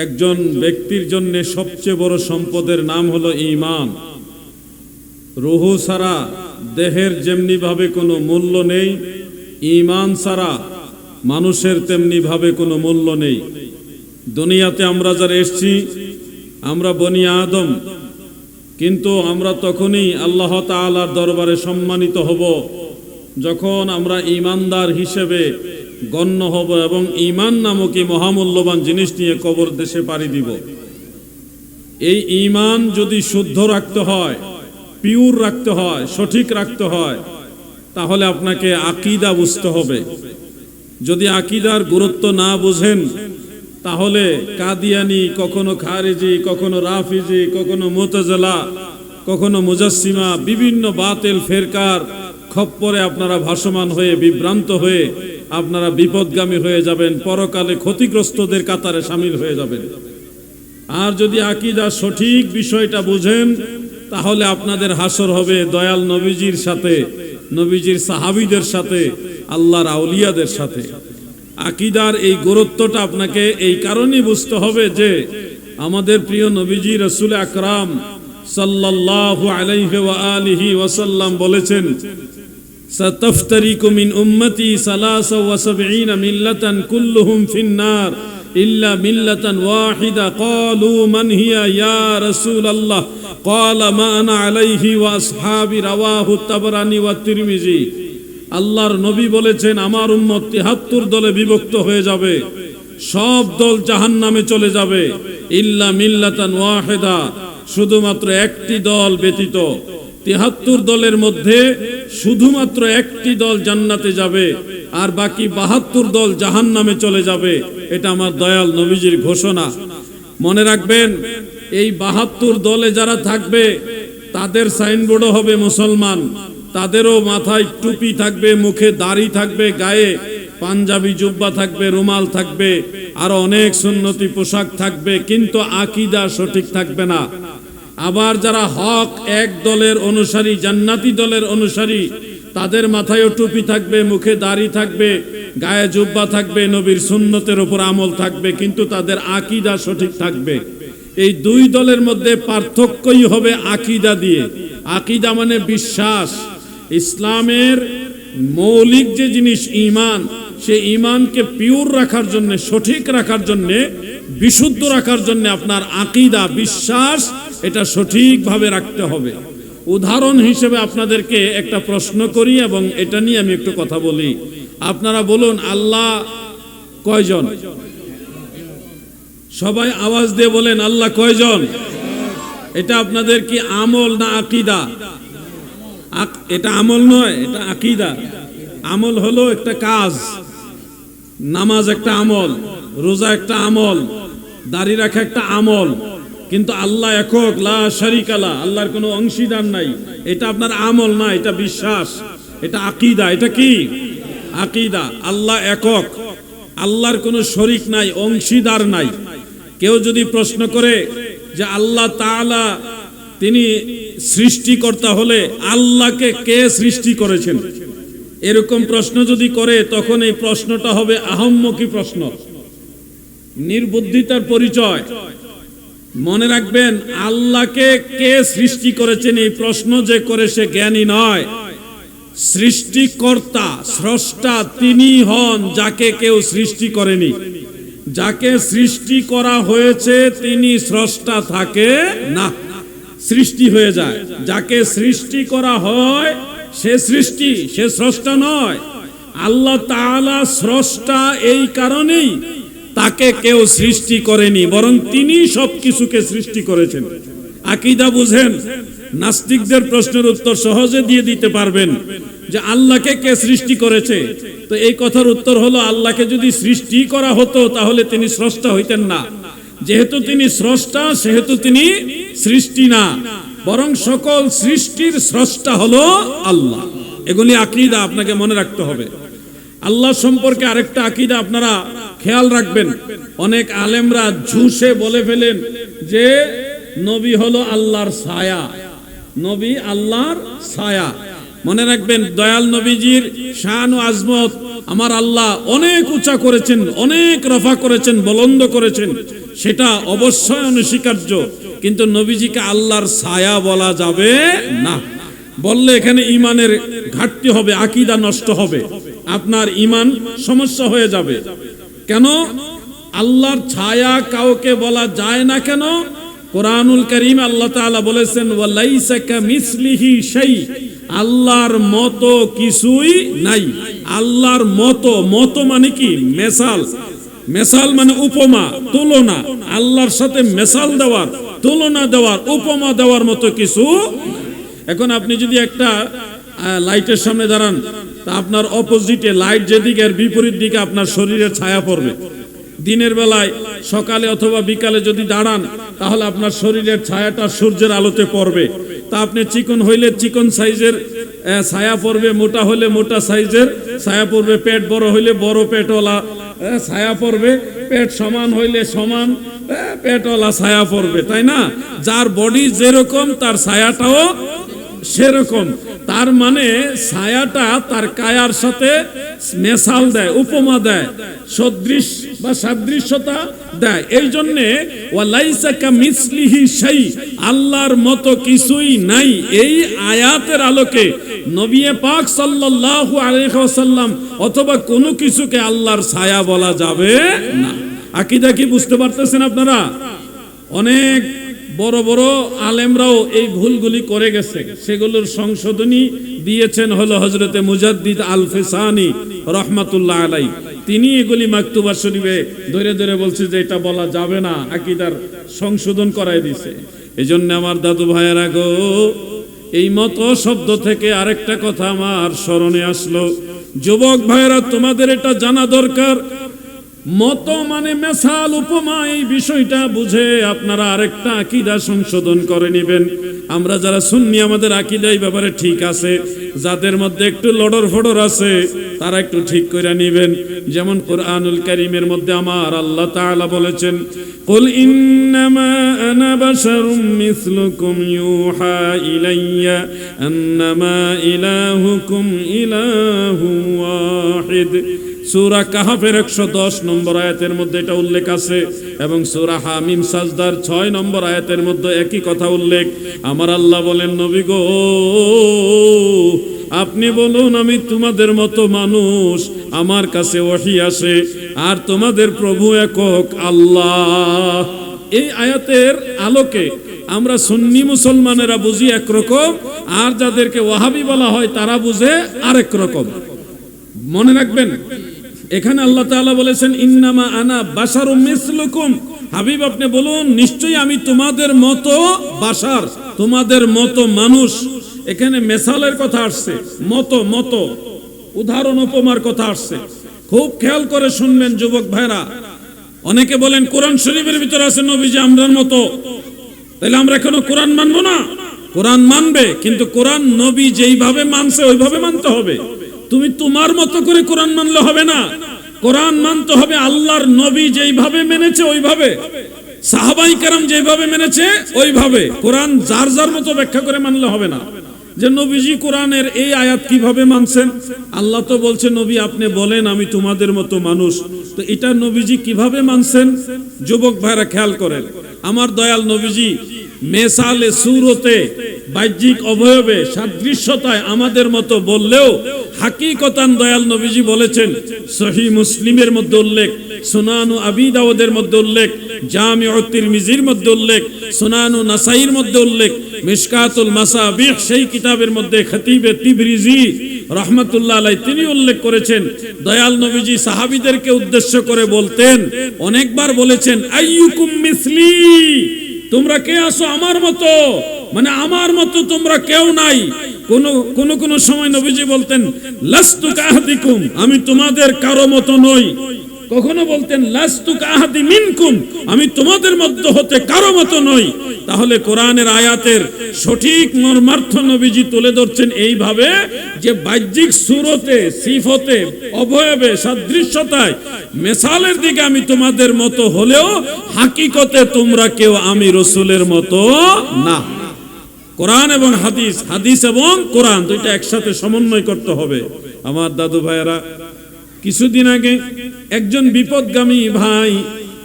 একজন ব্যক্তির জন্য সবচেয়ে বড় সম্পদের নাম হলো ঈমান। রূহ ছাড়া দেহের যেমনি ভাবে কোনো মূল্য নেই, ঈমান ছাড়া মানুষের তেমনি ভাবে কোনো মূল্য নেই। দুনিয়াতে আমরা যারা এসেছি আমরা বনি আদম, কিন্তু আমরা তখনই আল্লাহ তাআলার দরবারে সম্মানিত হব যখন আমরা ঈমানদার হিসেবে গণ্য হব এবং ঈমান নামক এই মহামূল্যবান জিনিস নিয়ে কবর দেশে পাড়ি দিব। এই ঈমান যদি শুদ্ধ রাখতে হয়, পিওর রাখতে হয়, সঠিক রাখতে হয়, তাহলে আপনাকে আকীদা বুঝতে হবে। যদি আকীদার গুরুত্ব না বুঝেন তাহলে কাদিয়ানি, কখনো খারিজি, কখনো রাফিজি, কখনো মুতাজিলা, কখনো মুজাসসিমা, বিভিন্ন বাতিল ফেরকার খপ্পরে আপনারা ভাসমান হয়ে বিভ্রান্ত হয়ে আপনারা বিপদগামী হয়ে যাবেন, পরকালে ক্ষতিগ্রস্তদের কাতারে শামিল হয়ে যাবেন। আর যদি আকীদা সঠিক বিষয়টা বুঝেন তাহলে আপনাদের হাসর হবে দয়াল নবীজির সাথে, নবীজির সাহাবীদের সাথে, আল্লাহর আউলিয়াদের সাথে। আকীদার এই গুরুত্বটা আপনাকে এই কারণেই বুঝতে হবে যে আমাদের প্রিয় নবীজি রাসূল আকরাম সাল্লাল্লাহু আলাইহি ওয়া আলিহি ওয়াসাল্লাম বলেছেন, সাতাফতারিকু মিন উম্মতি 73 মিল্লাতান কুল্লুহুম ফিন্নার ইল্লা মিল্লাতান ওয়াহিদা। ক্বালু মান হিয়া ইয়া রাসূলাল্লাহ? ক্বালা মা আনা আলাইহি ওয়া আসহাবি। রাওয়াহু তাবরানী ওয়া তিরমিজি। আল্লাহর নবী বলেছেন, আমার উম্মত 73 দলে বিভক্ত হয়ে যাবে, সব দল জাহান্নামে চলে যাবে, ইল্লা মিল্লাতান ওয়াহিদা, শুধুমাত্র একটি দল ব্যতীত। 73 দলের মধ্যে শুধুমাত্র একটি দল জান্নাতে যাবে আর বাকি 72 দল জাহান্নামে চলে যাবে। এটা আমার দয়াল নবীজির ঘোষণা। মনে রাখবেন, এই 72 দলে যারা থাকবে তাদের সাইনবোর্ডও হবে মুসলমান, তাদেরও মাথায় টুপি থাকবে, মুখে দাড়ি থাকবে, গায়ে পাঞ্জাবি জুব্বা থাকবে, রুমাল থাকবে, আরো অনেক সুন্নতি পোশাক থাকবে, কিন্তু আকীদা সঠিক থাকবে না। আবার যারা হক এক দলের অনুসারী, জান্নাতি দলের অনুসারী, তাদের মাথায়ও টুপি থাকবে, মুখে দাড়ি থাকবে, গায়ে জুব্বা থাকবে, নবীর সুন্নতের উপর আমল থাকবে, কিন্তু তাদের আকীদা সঠিক থাকবে। এই দুই দলের মধ্যে পার্থক্যই হবে আকীদা দিয়ে। আকীদা মানে বিশ্বাস। ইসলামের মৌলিক যে জিনিস ঈমান, সেই ঈমানকে পিওর রাখার জন্য, সঠিক রাখার জন্য, বিশুদ্ধ রাখার জন্য আপনার আকীদা, বিশ্বাস, এটা সঠিকভাবে রাখতে হবে। উদাহরণ হিসেবে আপনাদেরকে একটা প্রশ্ন করি এবং এটা নিয়ে আমি একটু কথা বলি। আপনারা বলুন, আল্লাহ কয়জন? সবাই আওয়াজ দিয়ে বলেন, আল্লাহ কয়জন? এটা আপনাদের কি আমল না আকীদা? এটা আমল নয়, এটা আকীদা। আমল হলো একটা কাজ, নামাজ একটা আমল, রোজা একটা আমল, দাড়ি রাখা একটা আমল, কিন্তু আল্লাহ একক, লা শারীকা লা, আল্লাহর কোনো অংশীদার নাই। এটা আপনার আমল না, এটা বিশ্বাস, এটা আকীদা। এটা কি? আকীদা। আল্লাহ একক, আল্লাহর কোনো শরীক নাই, অংশীদার নাই। কেউ যদি প্রশ্ন করে যে আল্লাহ তাআলা তিনি সৃষ্টিকর্তা হলে আল্লাহকে কে সৃষ্টি করেছেন, এরকম প্রশ্ন যদি করে, তখন এই প্রশ্নটা হবে আহম্মকি প্রশ্ন, নির্বুদ্ধিতার পরিচয়। মনে রাখবেন, আল্লাহকে কে সৃষ্টি করেছেন এই প্রশ্ন যে করে সে জ্ঞানী নয়। সৃষ্টিকর্তা, স্রষ্টা তিনি হন যাকে কেউ সৃষ্টি করেনি। যাকে সৃষ্টি করা হয়েছে তিনি স্রষ্টা থাকে না, সৃষ্টি হয়ে যায়। যাকে সৃষ্টি করা হয় সে সৃষ্টি, সে স্রষ্টা নয়। আল্লাহ তাআলা স্রষ্টা এই কারণেই তাকে কেউ সৃষ্টি করেনি, বরং তিনি সবকিছুকে সৃষ্টি করেছেন। আকীদা বুঝেন, নাস্তিকদের প্রশ্নের উত্তর সহজে দিয়ে দিতে পারবেন যে আল্লাহকে কে সৃষ্টি করেছে। তো এই কথার উত্তর হলো, আল্লাহকে যদি সৃষ্টি করা হতো তাহলে তিনি স্রষ্টা হইতেন না। যেহেতু তিনি স্রষ্টা সেহেতু তিনি সৃষ্টি না, বরং সকল সৃষ্টির স্রষ্টা হলো আল্লাহ। এগুলি আকীদা আপনাকে মনে রাখতে হবে। আল্লাহ সম্পর্কে আরেকটা আকীদা আপনারা খেয়াল রাখবেন। অনেক আলেমরা ঝুঁসে বলে ফেলেন যে নবী হলো আল্লাহর ছায়া, নবী আল্লাহর ছায়া। মনে রাখবেন, দয়াল নবীজির শান ও আজমত আমার আল্লাহ অনেক উঁচা করেছেন, অনেক রফা করেছেন, বুলন্দ করেছেন, সেটা অবশ্যই অনস্বীকার্য। কিন্তু নবীজিকে আল্লাহর ছায়া বলা যাবে না। বললে এখানে ইমানের ঘাটতি হবে, আকীদা নষ্ট হবে, আপনার ইমান সমস্যা হয়ে যাবে। কেন আল্লাহর ছায়া কাউকে বলা যায় না? কেন? কোরআনুল কারীম আল্লাহ তাআলা বলেছেন ওয়ালাইসা কামিসলিহি শাই, আল্লাহর মতো কিছুই নাই। আল্লাহর মতো, মতো মানে কি? মেসাল। মেসাল মানে উপমা, তুলনা। আল্লাহর সাথে মেসাল দেওয়ার, তুলনা দেওয়ার, উপমা দেওয়ার মতো কিছু। এখন আপনি যদি একটা লাইটের সামনে দাঁড়ান, তা আপনার অপোজিটে লাইট যেদিকে আর বিপরীত দিকে আপনার শরীরের ছায়া পড়বে। দিনের বেলায় সকালে অথবা বিকালে যদি দাঁড়ান, তাহলে আপনার শরীরের ছায়াটা সূর্যের আলোতে পড়বে। তা আপনি চিকন হইলে চিকন সাইজের ছায়া পড়বে, মোটা হলে মোটা সাইজের ছায়া পড়বে, পেট বড় হইলে বড় পেটওয়ালা ছায়া পড়বে, পেট সমান হইলে সমান পেটওয়ালা ছায়া পড়বে, তাই না? যার বডি যেরকম তার ছায়াটাও সেরকম। তার মানে ছায়াটা তার কায়ার সাথে মেসাল দেয়, উপমা দেয়, সদৃশ বা সাদৃশ্যতা দেয়। এই জন্যে ওয়ালাইসা কামিসলিহি শাই, আল্লাহর মতো কিছুই নাই। এই আয়াতের আলোকে নবী পাক সাল্লাল্লাহু আলাইহি ওয়াসাল্লাম অথবা কোনো কিছুকে আল্লাহর ছায়া বলা যাবে না। আকীদা কি বুঝতে পারতেছেন আপনারা? অনেক বড় বড় আলেমরাও এই ভুলগুলি করে গেছে, সেগুলোর সংশোধনী দিয়েছেন হলো হযরতে মুজাদ্দিদ আল ফিসানি রাহমাতুল্লাহ আলাইহি। তিনি এগুলি মাকতুবা শরীফে ধরে ধরে বলছে যে এটা বলা যাবে না, আকীদার সংশোধন করায় দিয়েছে। এজন্য আমার দাদু ভাইয়েরা গো, এই মত শব্দ থেকে আরেকটা কথা আমার স্মরণে আসলো। যুবক ভাইয়েরা, তোমাদের এটা জানা দরকার, মত মানে মেসাল, উপমা। এই বিষয়টা বুঝে আপনারা আরেকটা আকীদা সংশোধন করে নেবেন। আমরা যারা সুন্নি, আমাদের আকীদা এই ব্যাপারে ঠিক আছে। যাদের মধ্যে একটু লড়র ফড়র আছে, তারা একটু ঠিক করে নেবেন। যেমন কোরআনুল কারীমের মধ্যে আমার আল্লাহ তাআলা বলেছেন, কুল ইন্নামা আনা বাশারুম মিসলুকুম ইউহা ইলাইয়া আন্নামা ইলাহুকুম ইলাহু ওয়াহিদ। সূরা কাহফের 110 নম্বর আয়াতের মধ্যে এটা উল্লেখ আছে, এবং সূরা হামিম সাজদার 6 নম্বর আয়াতের মধ্যে একই কথা উল্লেখ। আমার আল্লাহ বলেন, নবী গো, আপনি বলুন আমি তোমাদের মতো মানুষ, আমার কাছে ওহী আসে, আর তোমাদের প্রভু একক আল্লাহ। এই আয়াতের আলোকে আমরা সুন্নি মুসলমানেরা বুঝি একরকম, আর যাদেরকে ওয়াহাবি বলা হয় তারা বুঝে আরেক রকম। মনে রাখবেন, এখানে আল্লাহ তাআলা বলেছেন ইন্নামা আনা বাশারুম মিসলুকুম। হাবিব আপনি বলুন নিশ্চয়ই আমি তোমাদের মতো বাশার, তোমাদের মতো মানুষ। এখানে মেসালের কথা আসছে, মতো মতো উদাহরণ উপমার কথা আসছে। খুব খেয়াল করে শুনবেন যুবক ভাইরা। অনেকে বলেন কোরআন শরীফের ভিতরে আছে নবীজি আমরার মতো, তাহলে আমরা এখনো কোরআন মানবো না? কোরআন মানবে, কিন্তু কোরআন নবী যেইভাবে মানছে ওইভাবে মানতে হবে। তুমি তোমার মতো করে কোরআন মানলে হবে না, কোরআন মানতে হবে আল্লাহর নবী যেইভাবে মেনেছে ওইভাবে, সাহাবায়ে কেরাম যেইভাবে মেনেছে ওইভাবে। কোরআন যার যার মতো ব্যাখ্যা করে মানলে হবে না। যে নবীজি কোরআনের এই আয়াত কিভাবে মানছেন, আল্লাহ তো বলছে নবী আপনি বলেন আমি তোমাদের মতো মানুষ, তো এটা নবীজি কিভাবে মানছেন? যুবক ভাইরা খেয়াল করেন, আমার দয়াল নবীজি মেসালে সুরতে, বাহ্যিক অবয়বে, সাদৃশ্যতায় আমাদের মতো বললেও হাকিকতান দয়াল নবীজি বলেছেন। সহিহ মুসলিমের মধ্যে উল্লেখ, সুনানু আবি দাউদের মধ্যে উল্লেখ, জামিউত তিরমিজির মধ্যে উল্লেখ, সুনানু নাসাইর মধ্যে উল্লেখ, মিশকাতুল মাসাবিহ সেই কিতাবের মধ্যে খতিবে তিবরিজি রাহমাতুল্লাহ আলাইহি তিনি উল্লেখ করেছেন। দয়াল নবীজি সাহাবীদেরকে উদ্দেশ্য করে বলতেন, অনেকবার বলেছেন আইয়ুকুম মিসলি, তোমরা কে আছো আমার মতো, মানে আমার মতো তোমরা কেউ নাই। কোন সময় নবীজি বলতেন লাস্তু কাহাদিকুম, আমি তোমাদের কারো মতো নই। কখনো বলতেন লাস্তু কাহাদি মিনকুম, আমি তোমাদের মধ্য হতে কারো মতো নই। তাহলে কোরআনের আয়াতের সঠিক মর্মার্থ নবীজি তুলে ধরছেন এইভাবে যে বাহ্যিক সুরতে, সিফতে, অবয়বে, সাদৃশ্যতায়, মেসালের দিকে আমি তোমাদের মতো হলেও হাকিকতে তোমরা কেউ আমি রাসূলের মতো না। কোরআন এবং হাদিস, হাদিস এবং কোরআন দুইটা একসাথে সমন্বয় করতে হবে। আমার দাদু ভাইয়েরা কিছুদিন আগে একজন বিপদগামী ভাই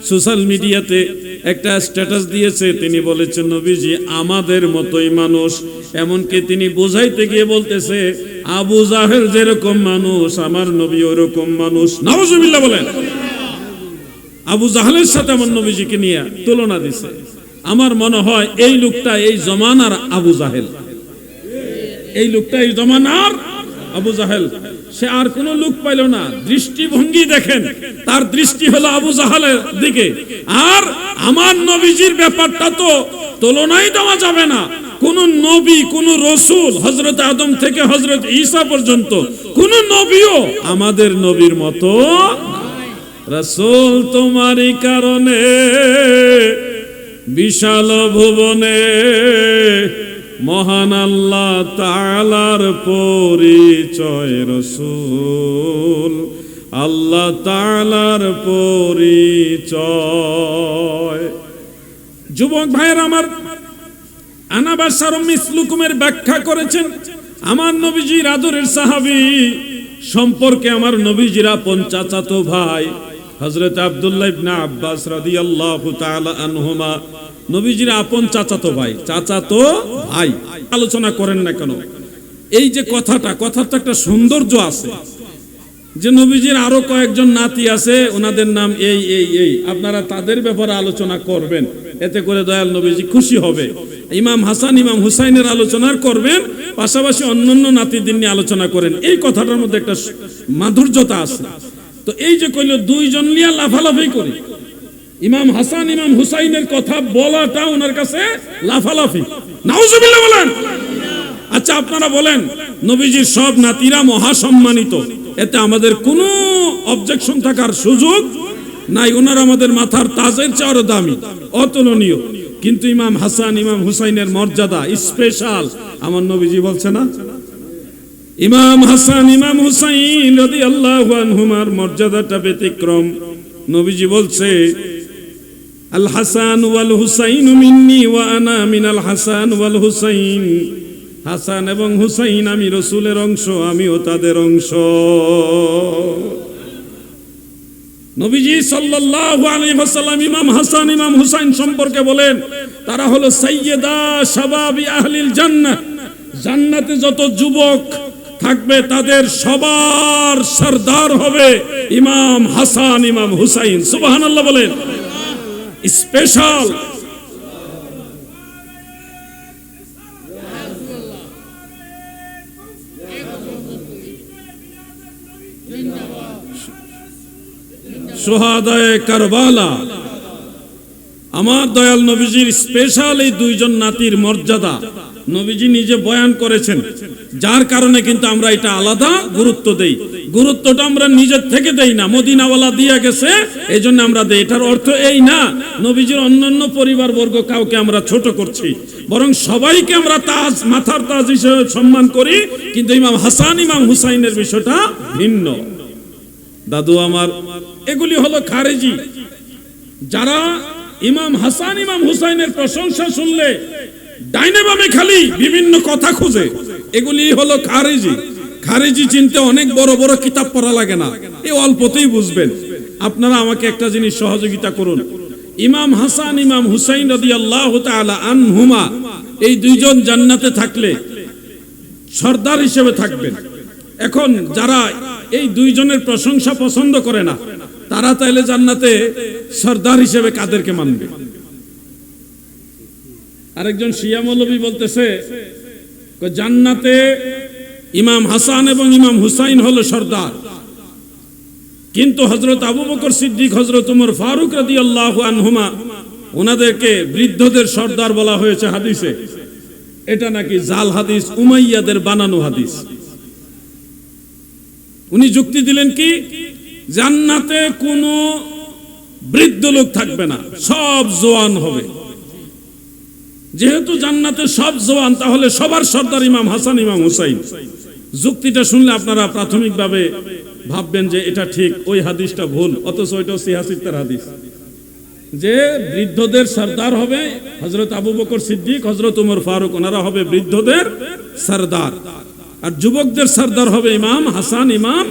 সোশ্যাল মিডিয়াতে একটা স্ট্যাটাস দিয়েছে, তিনি বলেছেন নবীজি আমাদের মতোই মানুষ। এমনকি তিনি বোঝাইতে গিয়ে বলতেছে আবু জাহেল যেরকম মানুষ আমার নবী ওরকম মানুষ। নাউজুবিল্লাহ বলেন। আবু জাহেলের সাথে আমার নবীজিকে নিয়ে তুলনা দিছে। আমার মনে হয় এই লোকটা এই জমানার আবু জাহেল, এই লোকটা এই জমানার আবু জাহেল। সে আর কোন লোক পাইল না। দৃষ্টিভঙ্গি দেখেন, তার দৃষ্টি হলো আবু জাহেলের দিকে। আর আমার নবীজির ব্যাপারটা তো তুলনাই দেওয়া যাবে না। কোন নবী, কোন রসুল, হযরত আদম থেকে হযরত ঈসা পর্যন্ত কোন নবীও আমাদের নবীর মতো। রাসূল তোমারই কারণে বিশাল ভুবনে মহান আল্লাহ তাআলার পরিচয়। রাসূল আল্লাহ তাআলার পরিচয়। যুবক ভাইয়ের আমার, আনা বাশারুম মিসলুকুমের ব্যাখ্যা করেছেন আমার নবীজির আদরের সাহাবী সম্পর্কে আমার নবীজির আপন চাচাতো ভাই হযরত আব্দুল্লাহ ইবনে আব্বাস রাদিয়াল্লাহু তাআলা আনহুমা, নবীজির আপন চাচাতো ভাই, চাচাতো ভাই। আলোচনা করেন না কেন? এই যে কথার তো একটা সৌন্দর্য আছে যে নবীজির আরো কয়েকজন নাতি আছে, ওনাদের নাম এই এই এই, আপনারা তাদের ব্যাপারে আলোচনা করবেন, এতে করে দয়াল নবীজি খুশি হবে। ইমাম হাসান ইমাম হুসাইনের আলোচনা করবেন, পাশাপাশি অন্যান্য নাতিদের নিয়ে আলোচনা করেন। এই কথাটার মধ্যে একটা মাধুর্যতা আছে। তো এই যে কইল দুইজন নিয়ে লাফালাফি করি, ইমাম হাসান ইমাম হুসাইনের কথা বলাটা ওনার কাছে লাফালাফি। নাউজুবিল্লাহ বলেন। আচ্ছা আপনারা বলেন, নবীজির সব নাতিরা মহাসম্মানিত, এতে আমাদের কোনো অবজেকশন থাকার সুযোগ নাই। ওনারা আমাদের মাথার তাজের চেয়ে আরো দামি, অতুলনীয়। কিন্তু ইমাম হাসান ইমাম হুসাইনের মর্যাদা স্পেশাল। আমার নবীজি বলছে না, ইমাম হাসান ইমাম হুসাইন রাদিয়াল্লাহু আনহুমার মর্যাদাটা ব্যতিক্রম। নবীজি বলছে আল হাসান ওয়াল হুসাইন মিন্নি ওয়া আনা মিনাল হাসান ওয়াল হুসাইন। হাসান এবং হুসাইন আমি রাসূলের অংশ, আমিও তাদের অংশ। নবীজি সাল্লাল্লাহু আলাইহি ওয়াসাল্লাম ইমাম হাসান ইমাম হুসাইন সম্পর্কে বলেন তারা হলো সাইয়্যিদা শাবাবি আহলিল জান্নাহ। জান্নাতে যত যুবক থাকবে তাদের সবার সরদার হবে ইমাম হাসান ইমাম হুসাইন। সুবহানাল্লাহ বলেন। স্পেশাল। শুহাদায়ে কারবালা। আমার দয়াল নবীজির স্পেশাল এই দুইজন নাতির মর্যাদা নবীজি নিজে বয়ান করেছেন, যার কারণে কিন্তু আমরা এটা আলাদা গুরুত্ব দেই। গুরুত্বটা আমরা নিজের থেকে দেই না, মদিনাওয়ালা দিয়া গেছে এই জন্য আমরা দেই। এটার অর্থ এই না নবীজির অন্যান্য পরিবার বর্গ কাউকে আমরা ছোট করছি, বরং সবাইকে আমরা তাজ, মাথার তাজ হিসেবে সম্মান করি। কিন্তু ইমাম হাসান ইমাম হুসাইনের বিষয়টা ভিন্ন। দাদু আমার, এগুলি হলো খারেজি, যারা ইমাম হাসান ইমাম হুসাইনের প্রশংসা শুনলে ডাইনে বামে খালি বিভিন্ন কথা খুঁজে, এগুলি হলো খারেজি। খারেজি চিনতে অনেক বড় বড় কিতাব পড়া লাগে না, এই অল্পতেই বুঝবেন। আপনারা আমাকে একটা জিনিস সহযোগিতা করুন। ইমাম হাসান ইমাম হুসাইন রাদিয়াল্লাহু তাআলা আনহুমা এই দুইজন জান্নাতে থাকলে সর্দার হিসেবে থাকবেন। এখন যারা এই দুইজনের প্রশংসা পছন্দ করে না, তারা তাইলে জান্নাতে সর্দার হিসেবে কাদেরকে মানবে? আরেকজন শিয়া মৌলবী বলতেছে জান্নাতে ইমাম হাসান এবং ইমাম হুসাইন হলো সর্দার, কিন্তু হযরত আবু বকর সিদ্দিক, হযরত ওমর ফারুক রাদিয়াল্লাহু আনহুমা ওনাদেরকে বৃদ্ধদের সর্দার বলা হয়েছে হাদিসে। এটা নাকি জাল হাদিস, উমাইয়াদের বানানো হাদিস। উনি যুক্তি দিলেন কি, জান্নাতে কোনো বৃদ্ধ লোক থাকবে না, সব জওয়ান হবে। যেহেতু জান্নাতে সব জওয়ান, তাহলে সবার সর্দার ইমাম হাসান ইমাম হুসাইন। যুক্তিটা শুনলে আপনারা প্রাথমিকভাবে ভাববেন যে এটা ঠিক, ওই হাদিসটা ভুল, অথচ ওইটাও সিহাসিত্তার হাদিস, যে বৃদ্ধদের সর্দার হবে হযরত আবু বকর সিদ্দিক, হযরত ওমর ফারুক, ওনারা হবে বৃদ্ধদের সর্দার। আর যুবকদের সর্দার হবে ইমাম হাসান ইমাম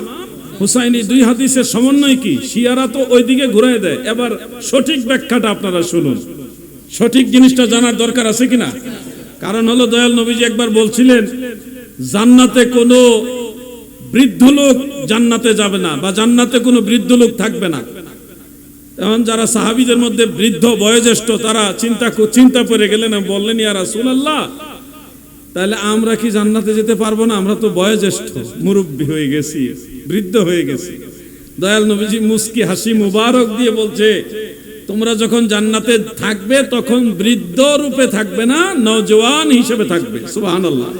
হুসাইনি দুই হাদিসের সমন্বয় কি? শিয়ারা তো ওইদিকে ঘুরাই দেয়। এবার সঠিক ব্যাখ্যাটা আপনারা শুনুন, সঠিক জিনিসটা জানার দরকার আছে কিনা। কারণ হলো দয়াল নবীজি একবার বলছিলেন জান্নাতে কোনো বৃদ্ধ লোক জান্নাতে যাবে না, বা জান্নাতে কোনো বৃদ্ধ লোক থাকবে না। এখন যারা সাহাবীদের মধ্যে বৃদ্ধ বয়োজ্যেষ্ঠ তারা চিন্তা করে গেলেন, বললেন ইয়া রাসূলুল্লাহ, তাহলে আমরা কি জান্নাতে যেতে পারবো না? আমরা তো বয়োজ্যেষ্ঠ, মুরব্বী হয়ে গেছি, বৃদ্ধ হয়ে গেছি। দয়াল নবীজি মুস্কি হাসি মুবারক দিয়ে বলছে, তোমরা যখন জান্নাতে থাকবে তখন বৃদ্ধ রূপে থাকবে না, নওজওয়ান হিসেবে থাকবে। সুবহানাল্লাহ।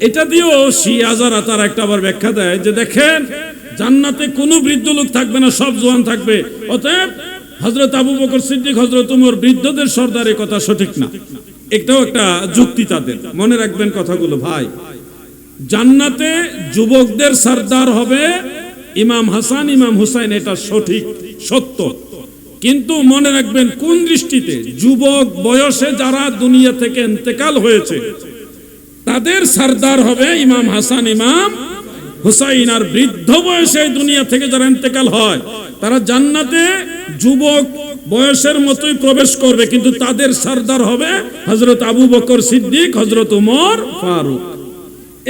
এটা দিয়েও শিয়া যারা তারা একটা আবার ব্যাখ্যা দেয় যে দেখেন জান্নাতে কোনো বৃদ্ধ লোক থাকবে না, সব জওয়ান থাকবে। অতএব হযরত আবু বকর সিদ্দিক, হযরত ওমর বৃদ্ধদের সর্দার, এই কথা সঠিক না। এটাও একটা যুক্তি তাদের। মনে রাখবেন কথাগুলো ভাই। জান্নাতে যুবকদের সর্দার হবে ইমাম হাসান, ইমাম হুসাইন, এটা সঠিক, সত্য। কিন্তু মনে রাখবেন কোন দৃষ্টিতে? যুবক বয়সে যারা দুনিয়া থেকে ইন্তেকাল হয়েছে তাদের সর্দার হবে ইমাম হাসান, ইমাম হুসাইন। আর বৃদ্ধ বয়সে দুনিয়া থেকে যারা ইন্তেকাল হয় তারা জান্নাতে যুবক বয়সের মতোই প্রবেশ করবে, কিন্তু তাদের সর্দার হবে হযরত আবু বকর সিদ্দিক, হযরত ওমর ফারুক।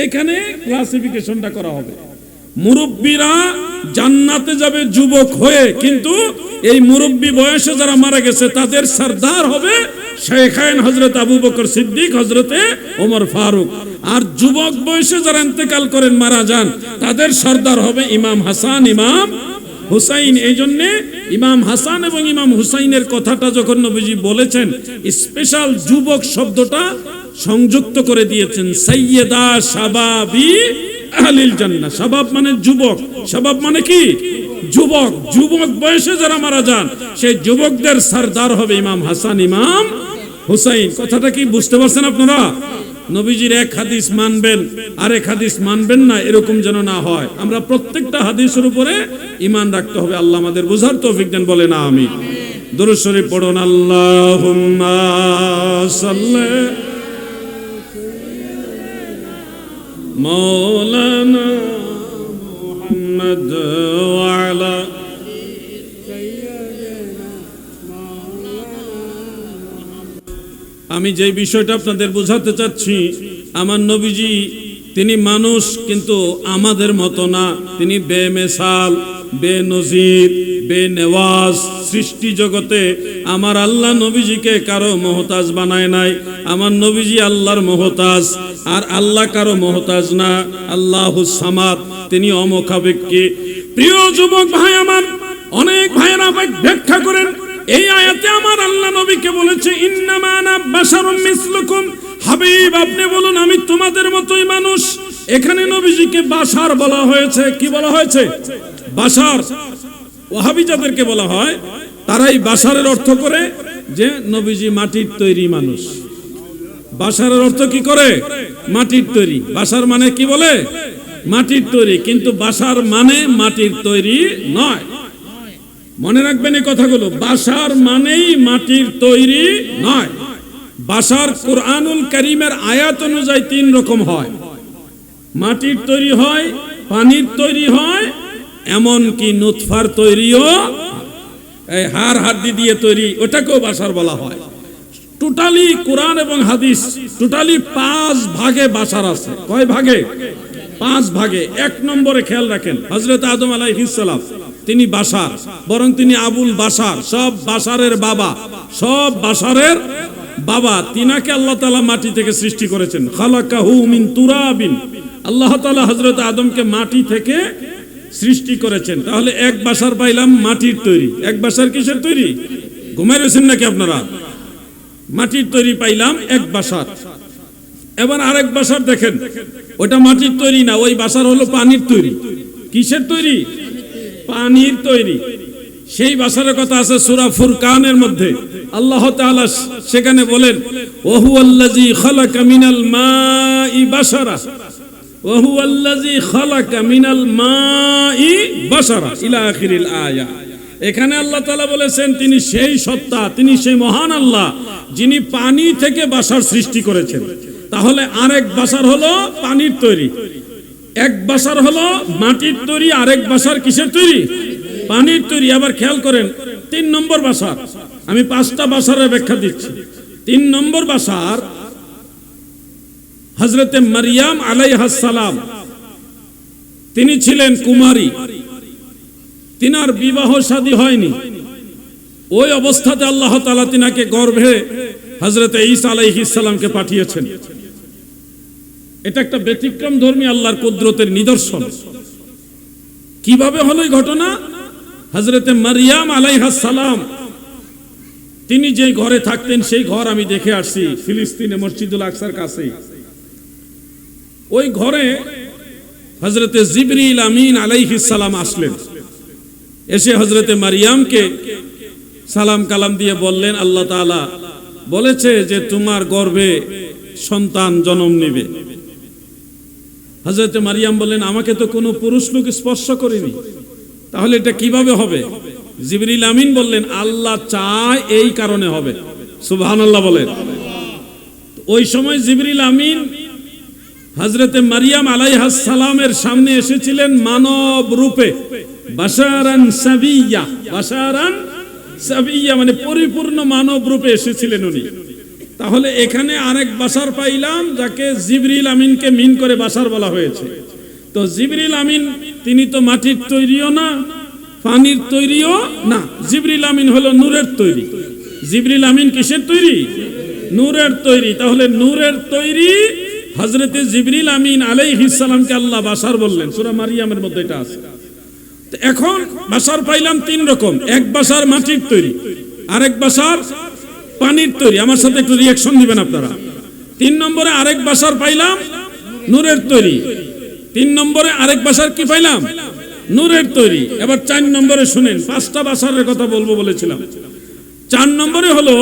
এখানে ক্লাসিফিকেশনটা করা হবে। মুরব্বীরা জান্নাতে যাবে যুবক হয়ে, কিন্তু এই মুরব্বী বয়সে যারা মারা গেছে তাদের সর্দার হবে শাইখাইন হযরত আবু বকর সিদ্দিক, হযরতে ওমর ফারুক। আর যুবক বয়সে যারা ইন্তেকাল করেন, মারা যান, তাদের সর্দার হবে ইমাম হাসান, ইমাম হুসাইন। এই জন্য ইমাম হাসান এবং ইমাম হুসাইনের কথাটা যখন নবীজি বলেছেন, স্পেশাল যুবক শব্দটা সংযুক্ত করে দিয়েছেন, সাইয়্যিদা শাবাবি আহলিল জান্নাহ। শাবাব মানে যুবক, শাবাব মানে কি? যুবক। যুবক বয়সে যারা মারা যান সেই যুবকদের সর্দার হবে ইমাম হাসান, ইমাম হুসাইন। কথাটা কি বুঝতে পারছেন আপনারা? নবীজির এক হাদিস মানবেন আর এক হাদিস মানবেন না, এরকম যেন না হয়। আমরা প্রত্যেকটা হাদিসের উপরে ঈমান রাখতে হবে। আল্লাহ আমাদের বুঝার তৌফিক দেন, বলেন আমিন। দুরূদ শরীফ পড়ুন। আল্লাহুম্মা সাল্লি মাওলানা মুহাম্মদ ওয়া আলা। আমি যে বিষয়টা আপনাদের বোঝাতে চাচ্ছি, আমার নবীজি তিনি মানুষ, কিন্তু আমাদের মতো না। তিনি বেমিসাল, বেনজির, বেনেওয়াজ। সৃষ্টি জগতে আমার আল্লাহ নবীজিকে কারো মুহতাজ বানায় নাই। আমার নবীজি আল্লাহর মুহতাজ, আর আল্লাহ কারো মুহতাজ না। আল্লাহুস সামাদ, তিনি অমুখাপেক্ষী। প্রিয় যুবক ভাই আমার, অনেক ভাইয়েরা ব্যাখ্যা করেন এই আয়াতে আমার আল্লাহ নবীকে বলেছে ইন্নামা আনা বাশারুম মিসলুকুম। হাবিব আপনি বলুন আমি তোমাদের মতোই মানুষ। এখানে নবীজিকে বাশার বলা হয়েছে। কি বলা হয়েছে? বাশার। ওয়াহাবি যাদেরকে বলা হয় তারাই বাশারের অর্থ করে যে নবীজি মাটির তৈরি মানুষ। বাশারের অর্থ কি করে? মাটির তৈরি। বাশার মানে কি বলে? মাটির তৈরি। কিন্তু বাশার মানে মাটির তৈরি নয়। মনে রাখবেন এই কথাগুলো। বাশার মানেই মাটির তৈরি নয়। বাশার কুরআনুল কারীমের আয়াত অনুযায়ী তিন রকম হয়। মাটির তৈরি হয়, পানির তৈরি হয়, এমন কি নুতফার তৈরিও, এই হাড় হাড্ডি দিয়ে তৈরি, ওটাকেও বাশার বলা হয়। টোটালি কোরআন এবং হাদিস টোটালি 5 ভাগে বাশার আছে। কয় ভাগে? 5 ভাগে। 1 নম্বরে খেয়াল রাখেন, হযরত আদম আলাইহিস সালাম তিনি বাশার, বরং তিনি আবুল বাশার, সব বাশারের বাবা, সব বাশারের বাবা। তিনাকে আল্লাহ তাআলা মাটি থেকে সৃষ্টি করেছেন। খালাকাহু মিন তুরাবিন। আল্লাহ তাআলা হযরত আদমকে মাটি থেকে সৃষ্টি করেছেন। তাহলে এক বাশার পাইলাম মাটির তৈরি। এক বাশার কিসের তৈরি? ঘুমাই রয়েছেন নাকি আপনারা? মাটির তৈরি পাইলাম এক বাশার। এবার আরেক বাশার দেখেন, ওটা মাটির তৈরি না, ওই বাশার হলো পানির তৈরি। কিসের তৈরি? পানির তৈরি। সেই বাশারের কথা আছে সূরা ফুরকানের মধ্যে। আল্লাহ তাআলা সেখানে বলেন ওয়া হুয়াল্লাযী খালাকা মিনাল মাই বাশারা, ওয়া হুয়াল্লাযী খালাকা মিনাল মাই বাশারা ইলা আখিরিল আয়া। এখানে আল্লাহ তাআলা বলেছেন তিনি সেই সত্তা, তিনি সেই মহান আল্লাহ যিনি পানি থেকে বাশার সৃষ্টি করেছেন। তাহলে আরেক বাশার হলো পানির তৈরি। এক বাসার হলো মাটির তৈরি, আরেক বাসার কিসের তৈরি? পানির তৈরি। আবার খেয়াল করেন 3 নম্বর বাসার, আমি 5টা বাসার ব্যাখ্যা দিচ্ছি। 3 নম্বর বাসার হযরতে মারিয়াম আলাইহাস সালাম, তিনি ছিলেন কুমারী, তিনার বিবাহ শাদী হয়নি। ওই অবস্থাতে আল্লাহ তাআলা তিনাকে গর্ভে হযরতে ঈসা আলাইহিস সালামকে পাঠিয়েছেন। এটা একটা ব্যতিক্রম ধর্মী আল্লাহর কুদরতের নিদর্শন। কিভাবে হলো এই ঘটনা? হযরতে মারিয়াম আলাইহাস সালাম তিনি যে ঘরে থাকতেন সেই ঘর আমি দেখে আসছি ফিলিস্তিনে মসজিদুল আকসার কাছে। ওই ঘরে হযরতে জিবরিল আমিন আলাইহিস সালাম আসলেন, এসে হযরতে মারিয়ামকে সালাম কালাম দিয়ে বললেন, আল্লাহ তাআলা বলেছে যে তোমার গর্ভে সন্তান জন্ম নেবে। হযরতে মারিয়াম বললেন, আমাকে তো কোনো পুরুষ লোক স্পর্শ করেনি, তাহলে এটা কিভাবে হবে? জিবরিল আমিন বললেন, আল্লাহ চায় এই কারণে হবে। সুবহানাল্লাহ বলেন। ওই সময় জিবরিল আমিন হযরতে মারিয়াম আলাইহাস সালামের সামনে এসেছিলেন মানব রূপে, বাশারান সাবিয়্যা। বাশারান সাবিয়্যা মানে পরিপূর্ণ মানব রূপে এসেছিলেন উনি। তাহলে এখানে আরেক বাশার পাইলাম যাকে জিবরিল আমিনকে মিন করে বাশার বলা হয়েছে। তো জিবরিল আমিন তিনি তো মাটির তৈরিও না, পানির তৈরিও না। জিবরিল আমিন হলো নূরের তৈরি। জিবরিল আমিন কিসের তৈরি? নূরের তৈরি। তাহলে নূরের তৈরি হযরতে জিবরিল আমিন আলাইহিস সালামকে আল্লাহ বাশার বললেন। সূরা মারিয়ামের মধ্যে এটা আছে। তো এখন বাশার পাইলাম 3 রকম। এক বাশার মাটির তৈরি, আরেক বাশার পানির তৈরি। আমার সাথে একটু রিঅ্যাকশন দিবেন আপনারা। 3 নম্বরে আরেক বাশার পাইলাম নূরের তৈরি। 3 নম্বরে আরেক বাশার কি পাইলাম? নূরের তৈরি। এবার 4 নম্বরে শুনেন, 5টা বাশারের কথা বলবো বলেছিলাম। 4 নম্বরে হলো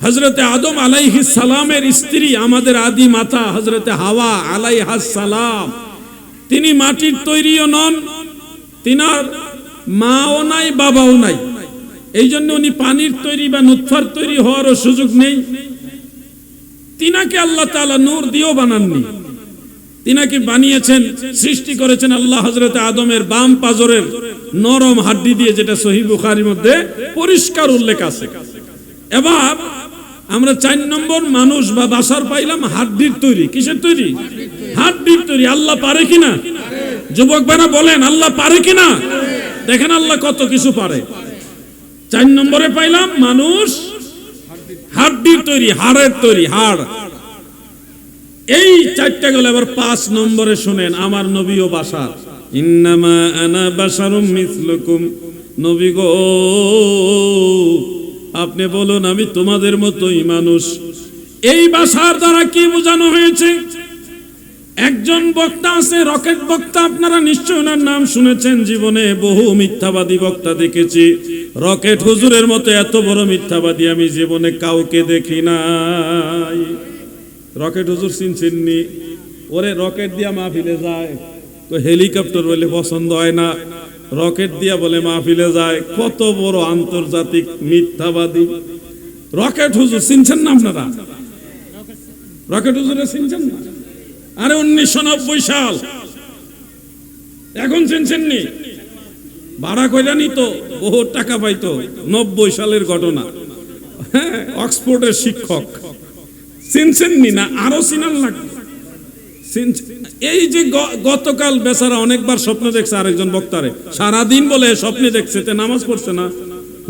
হযরতে আদম আলাইহিস সালামের স্ত্রী, আমাদের আদি মাতা হযরতে হাওয়া আলাইহাস সালাম, তিনি মাটির তৈরিও নন, তিনার মাও নাই বাবাও নাই। এই জন্য উনি পানির তৈরি বা নুতফার তৈরি হওয়ারও সুযোগ নেই। তিনাকে আল্লাহ তাআলা নূর দিয়েও বানাননি, তিনাকে বানিয়েছেন, সৃষ্টি করেছেন আল্লাহ হযরতে আদমের বাম পাজরের নরম হাড্ডি দিয়ে, যেটা সহিহ বুখারীর মধ্যে পরিষ্কার উল্লেখ আছে। এবার আমরা 4 নম্বর মানুষ বা বাশার পাইলাম হাড্ডির তৈরি। কিসের তৈরি? হাড্ডির তৈরি। আল্লাহ পারে কিনা? যুবক ভাইরা বলেন, আল্লাহ পারে কিনা? দেখেন আল্লাহ কত কিছু পারে। 4 নম্বরে পাইলাম মানুষ হাড্ডির তৈরি, হাড়ের তৈরি, হাড়। এই 4টা গেল। এবার 5 নম্বরে শুনেন, আমার নবীও বাশার। ইন্নামা আনা বাশারুম মিসলুকুম। নবী গো, আপনি বলুন আমি তোমাদের মতোই মানুষ। এই বাশার দ্বারা কি বোঝানো হয়েছে? একজন বক্তা আছে, রকেট বক্তা, আপনারা নিশ্চয় ওনার নাম শুনেছেন। জীবনে বহু মিথ্যাবাদী বক্তা দেখেছি, রকেট হুজুরের মতো এত বড় মিথ্যাবাদী আমি জীবনে কাউকে দেখি নাই। রকেট হুজুর চিনছেননি? ওরে রকেট দিয়া মাহফিলে যায়, তো হেলিকপ্টার বলে পছন্দ হয় না, রকেট দিয়া বলে মাহফিলে যায়। কত বড় আন্তর্জাতিক মিথ্যাবাদী রকেট হুজুর। চিনছেন না আপনারা? রকেট হুজুরে চিনছেন না? আরে 1990 সাল, এখন চিনছেননি? ভাড়া কইরা নিত, বহু টাকা পাইতো। 90 সালের ঘটনা। হ্যাঁ, অক্সফোর্ডের শিক্ষক। চিনছেননি না? আরো চিনার লাগবে। এই যে গতকাল বেচারা অনেকবার স্বপ্ন দেখছে আরেকজন বক্তারে, সারাদিন বলে স্বপ্নে দেখছে, তে নামাজ পড়ছে না,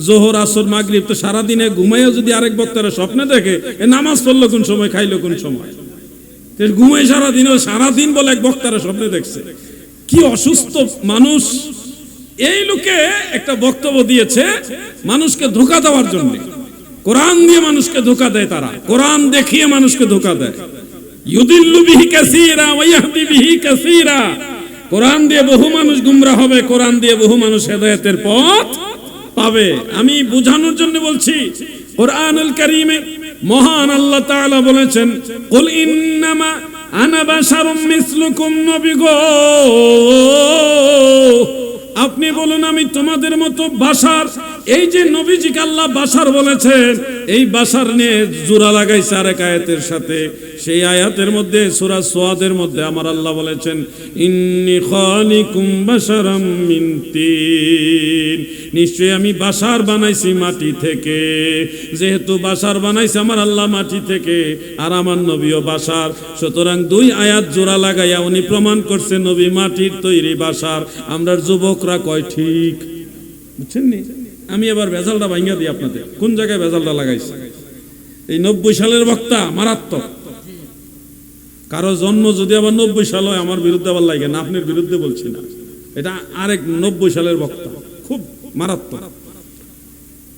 জোহর আসর মাগরিব, তো সারাদিনে ঘুমাইও যদি আরেক বক্তারে স্বপ্নে দেখে, এ নামাজ পড়লো কোন সময়, খাইলো কোন সময়? ঘুমাই সারাদিন বলে এক বক্তারে স্বপ্নে দেখছে। কি অসুস্থ মানুষ! এই লোকে একটা বক্তব্য দিয়েছে মানুষকে ধোঁকা দেওয়ার জন্য। কোরআন দিয়ে মানুষকে ধোঁকা দেয়, তারা কোরআন দেখিয়ে মানুষকে ধোঁকা দেয়। ইউদিল্লু বিহি কাসীরা ওয়া ইয়াহদি বিহি কাসীরা। কোরআন দিয়ে বহু মানুষ গুমরাহ হবে, কোরআন দিয়ে বহু মানুষ হেদায়েতের পথ পাবে। আমি বোঝানোর জন্য বলছি, কোরআনুল কারীমে মহান আল্লাহ তাআলা বলেছেন, কুল ইন্নামা আনা বাশারুম মিসলুকুম। নবী গো, আপনি বলুন আমি তোমাদের মতো বাশার, এই যে নবীজিকে আল্লাহ বাশার বলেছেন, এই বাশার নিয়ে জোড়া লাগাইছে আরেক আয়াতের সাথে। সেই আয়াতের মধ্যে সূরা সোয়াদের মধ্যে আমার আল্লাহ বলেছেন, ইন্নী খালিকুম বাশারাম মিন তিন, নিশ্চয়ই আমি বাশার বানাইছি মাটি থেকে। যেহেতু বাশার বানাইছে আমার আল্লাহ মাটি থেকে, আর আমার নবীও বাশার, সুতরাং দুই আয়াত জোড়া লাগাইয়া উনি প্রমাণ করছে নবী মাটির তৈরি বাশার। আমরা যুবকরা কয় ঠিক, বুঝছেন নি? আমি এবার ভেজালটা ভাঙিয়ে দিই আপনাদের, কোন জায়গায় ভেজালটা লাগাইছে। এই 90 সালের বক্তা মারাত্মক, কারো জন্ম যদি আবার 90 সাল হয় আমার বিরুদ্ধে আবার লাগে না, আপনার বিরুদ্ধে বলছি না, এটা আরেক 90 সালের বক্তা, খুব মারাত্মক।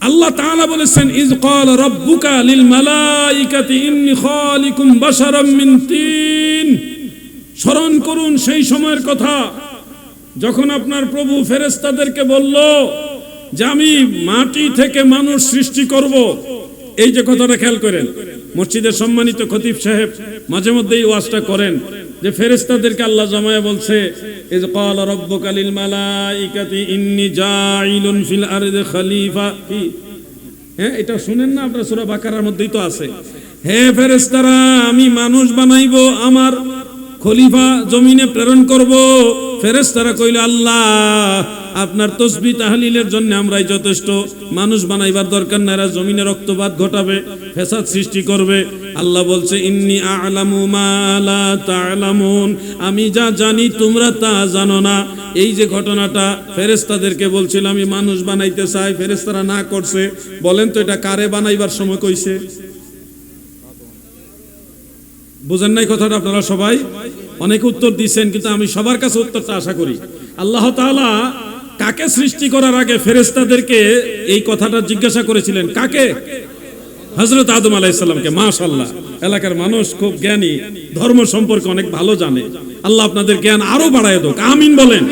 আল্লাহ তাআলা বলেছেন, ইজ ক্বালা রাব্বুকা লিল মালাইকাতি ইন্নী খালিকুম বাশারাম মিন তিন। স্মরণ করুন সেই সময়ের কথা যখন আপনার প্রভু ফেরেশতাদেরকে বলল যে আমি মাটি থেকে মানুষ সৃষ্টি করব। এই যে কথাটা খেয়াল করেন, মসজিদের সম্মানিত খতিব সাহেব মাঝে মধ্যেই ওয়াজটা করেন যে ফেরেশতাদেরকে আল্লাহ জমায়া বলছে, ইজ ক্বালা রাব্বুকা লিল মালাইকাতি ইন্নী জাইলুন ফিল আরদি খলিফা। কি হ্যাঁ, এটা শুনেন না আপনারা? সূরা বাকারার মধ্যেই তো আছে, হে ফেরেশতারা আমি মানুষ বানাইবো, আমার খলিফা জমিনে প্রেরণ করব। ফেরেশতারা কইল, আল্লাহ আপনার তাসবিহ তাহলিলের জন্য আমরাই যথেষ্ট, মানুষ বানাইবার দরকার না, এরা জমিনে রক্তপাত ঘটাবে, ফেসাদ সৃষ্টি করবে। আল্লাহ বলছে, ইন্নী আ'লামু মা লা তা'লামুন, আমি যা জানি তোমরা তা জানো না। এই যে ঘটনাটা ফেরেশতাদেরকে বলছিল আমি মানুষ বানাইতে চাই, ফেরেশতারা না করছে, বলেন তো এটা কারে বানাইবার সময় কইছে? বুঝেন নাই কথাটা আপনারা সবাই? অনেক উত্তর দিচ্ছেন, কিন্তু আমি সবার কাছে উত্তরটা আশা করি। আল্লাহ তাআলা কাকে সৃষ্টি করার আগে ফেরেশতাদেরকে এই কথাটা জিজ্ঞাসা করেছিলেন? কাকে? হযরত আদম আলাইহিস সালামকে। মাশাআল্লাহ, এলাকার মানুষ খুব জ্ঞানী, ধর্ম সম্পর্কে অনেক ভালো জানে। আল্লাহ আপনাদের জ্ঞান আরো বাড়ায় দেক, আমিন বলেন।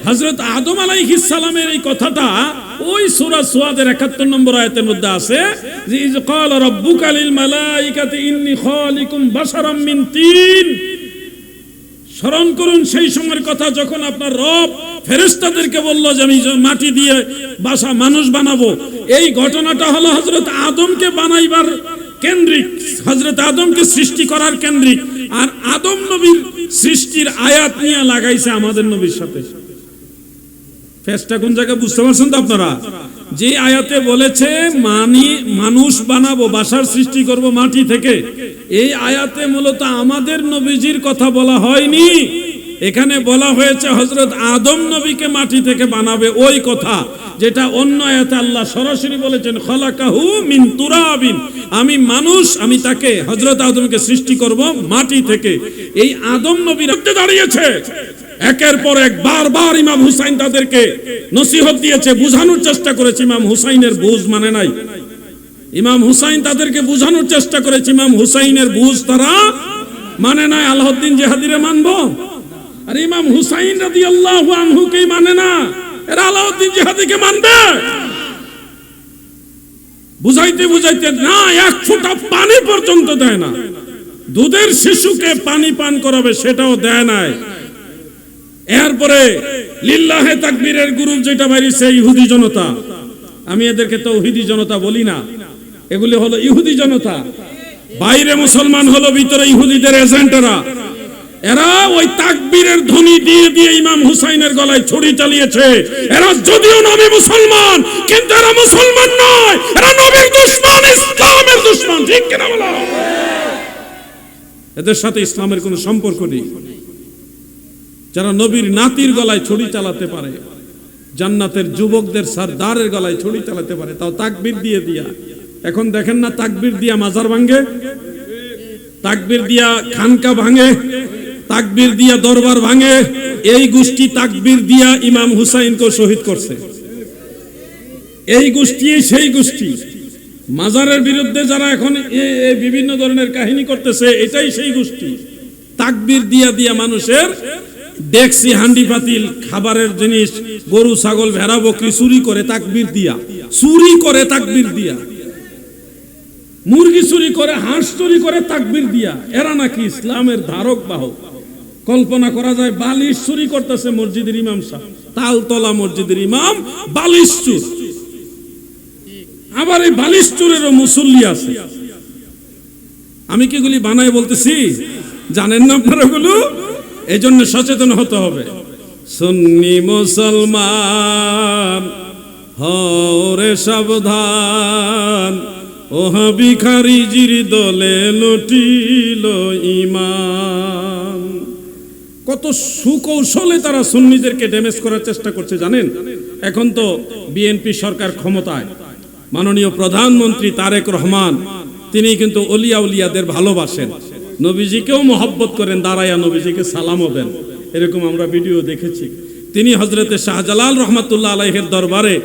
হযরত আদম আলাইহিস সালামের এই কথাটা ওই সূরা সোয়াদের 71 নম্বর আয়াতের মধ্যে আছে যে ইজ ক্বালা রাব্বুকা লিল মালাইকাতি ইন্নী খালিকুম বাশারাম মিন তিন। স্মরণ করুন সেই সময়ের কথা যখন আপনার রব ফেরেশতাদেরকে বলল যে আমি মাটি দিয়ে মানুষ বানাবো। এই ঘটনাটা হলো হযরত আদমকে বানাইবার কেন্দ্রিক, হযরত আদমকে সৃষ্টি করার কেন্দ্রিক। আর আদম নবীর সৃষ্টির আয়াত নিয়ে লাগাইছে আমাদের নবীর সাথে। ফেসটা কোন জায়গায় বুঝতে পারছেন তো আপনারা? যে আয়াতে বলেছে মানুষ বানাবো, বাশার সৃষ্টি করব মাটি থেকে, এই আয়াতে মূলত আমাদের নবীজির কথা বলা হয়নি। এখানে বলা হয়েছে হযরত আদম নবীকে মাটি থেকে বানাবে, ওই কথা যেটা অন্য আয়াতে আল্লাহ সরাসরি বলেছেন খলাকাহু মিন তুরাবিন, আমি মানুষ, আমি তাকে হযরত আদমকে সৃষ্টি করব মাটি থেকে। এই আদম নবীর মধ্যে দাঁড়িয়েছে একের পর এক, বারবার ইমাম হুসাইন তাদেরকে নসিহত দিয়েছে, বুঝানোর চেষ্টা করেছে। ইমাম হুসাইনের বুঝ মানে নাই, ইমাম হুসাইন তাদেরকে বুঝানোর চেষ্টা করেছে, ইমাম হুসাইনের বুঝ তারা মানে নাই। আলাউদ্দিন জিহাদিরে মানবো, আর ইমাম হুসাইন রাদিয়াল্লাহু আনহুকে মানে না, এরা আলাউদ্দিন জিহাদিকে মানবে? বুঝাইতে বুঝাইতে না, এক ফোঁটা পানি পর্যন্ত দেয় না। দুধের শিশুকে পানি পান করাবে সেটাও দেয় নাই। এরপরে লিল্লাহে তাকবীরের গ্রুপ যেটা বাইরেছে ইহুদি জনতা, আমি এদেরকে তৌহিদি জনতা বলি না, এগুলি হলো ইহুদি জনতা। বাইরে মুসলমান হলো, ভিতরে ইহুদিদের এজেন্টরা। এরা ওই তাকবীরের ধ্বনি দিয়ে দিয়ে ইমাম হুসাইনের গলায় ছুরি চালিয়েছে। এরা যদিও নবী মুসলমান, কিন্তু এরা মুসলমান নয়, এরা নবীর দুশমন, ইসলামের দুশমন। ঠিক কিনা বলো? এদের সাথে ইসলামের কোনো সম্পর্ক নেই। যারা নবীর নাতির গলায় ছুরি চালাতে পারে, জান্নাতের যুবকদের সরদারের গলায় ছুরি চালাতে পারে, তাও তাকবীর দিয়ে দিয়া। এখন দেখেন না তাকবীর দিয়া মাজার ভাঙে, তাকবীর দিয়া খানকা ভাঙে, তাকবীর দিয়া দরবার ভাঙে। এই গোষ্ঠী তাকবীর দিয়া ইমাম হুসাইনকে শহীদ করছে। এই গোষ্ঠী সেই গোষ্ঠী মাজারের বিরুদ্ধে যারা এখন বিভিন্ন ধরনের কাহিনী করতেছে, এটাই সেই গোষ্ঠী। তাকবীর দিয়া দিয়া মানুষের ডেকসি, হান্ডি পাতিল, খাবারের জিনিস, গরু ছাগল ভেড়া বকরি চুরি করে তাকবীর দিয়া, চুরি করে তাকবীর দিয়া, মুরগি চুরি করে, হাঁস চুরি করে তাকবীর দিয়া। এরা নাকি ইসলামের ধারক বাহক। কল্পনা করা যায় বালিশ চুরি করতেছে মসজিদের ইমাম সাহেব, তালতলা মসজিদের ইমাম বালিশ চুর। আবার এই বালিশ চোরেরও মুসল্লি আছে। আমি কি এগুলি বানাই বলতেছি, জানেন না আপনারা এগুলো? এই জন্য সচেতন হতে হবে। সুন্নি মুসলমান হরে সাবধান, ওহাবি খারিজির দলে লুটিল ঈমান। কত সুকৌশলে তারা সুন্নিদেরকে ড্যামেজ করার চেষ্টা করছে জানেন? এখন তো বিএনপি সরকার ক্ষমতায়, মাননীয় প্রধানমন্ত্রী তারেক রহমান তিনি কিন্তু ওলিয়া উলিয়াদের ভালোবাসেন, নবীজিকেও মহব্বত করেন, দাঁড়াইয়া নবীজিকে সালামও দেন। এরকম আমরা ভিডিও দেখেছি। তিনি হযরতে শাহজালাল রহমাতুল্লাহ আলাইহির দরবারে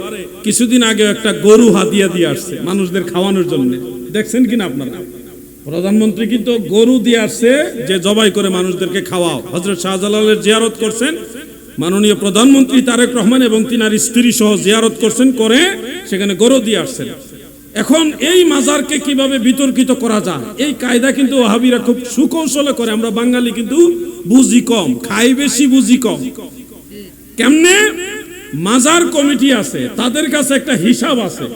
কিছুদিন আগে একটা গরু হাদিয়া দিয়ে আসছে মানুষদের খাওয়ানোর জন্য। দেখছেন কিনা আপনারা? প্রধানমন্ত্রী কিন্তু গরু দিয়ে আসছে যে জবাই করে মানুষদেরকে খাওয়াও। হযরত শাহজালালের জিয়ারত করছেন মাননীয় প্রধানমন্ত্রী তারেক রহমান এবং তিনার স্ত্রী সহ জিয়ারত করছেন, করে সেখানে গরু দিয়ে আসছেন। এখন এই মাজারকে কিভাবে বিতর্কিত করা যায় এই কায়দা কিন্তু ওয়াহাবিরা খুব সুকৌশলে করে। আমরা বাঙালি কিন্তু বুঝি কম, খাই বেশি, বুঝি কম। কেমনে? মাজার কমিটি আছে, তাদের কাছে একটা হিসাব আছে,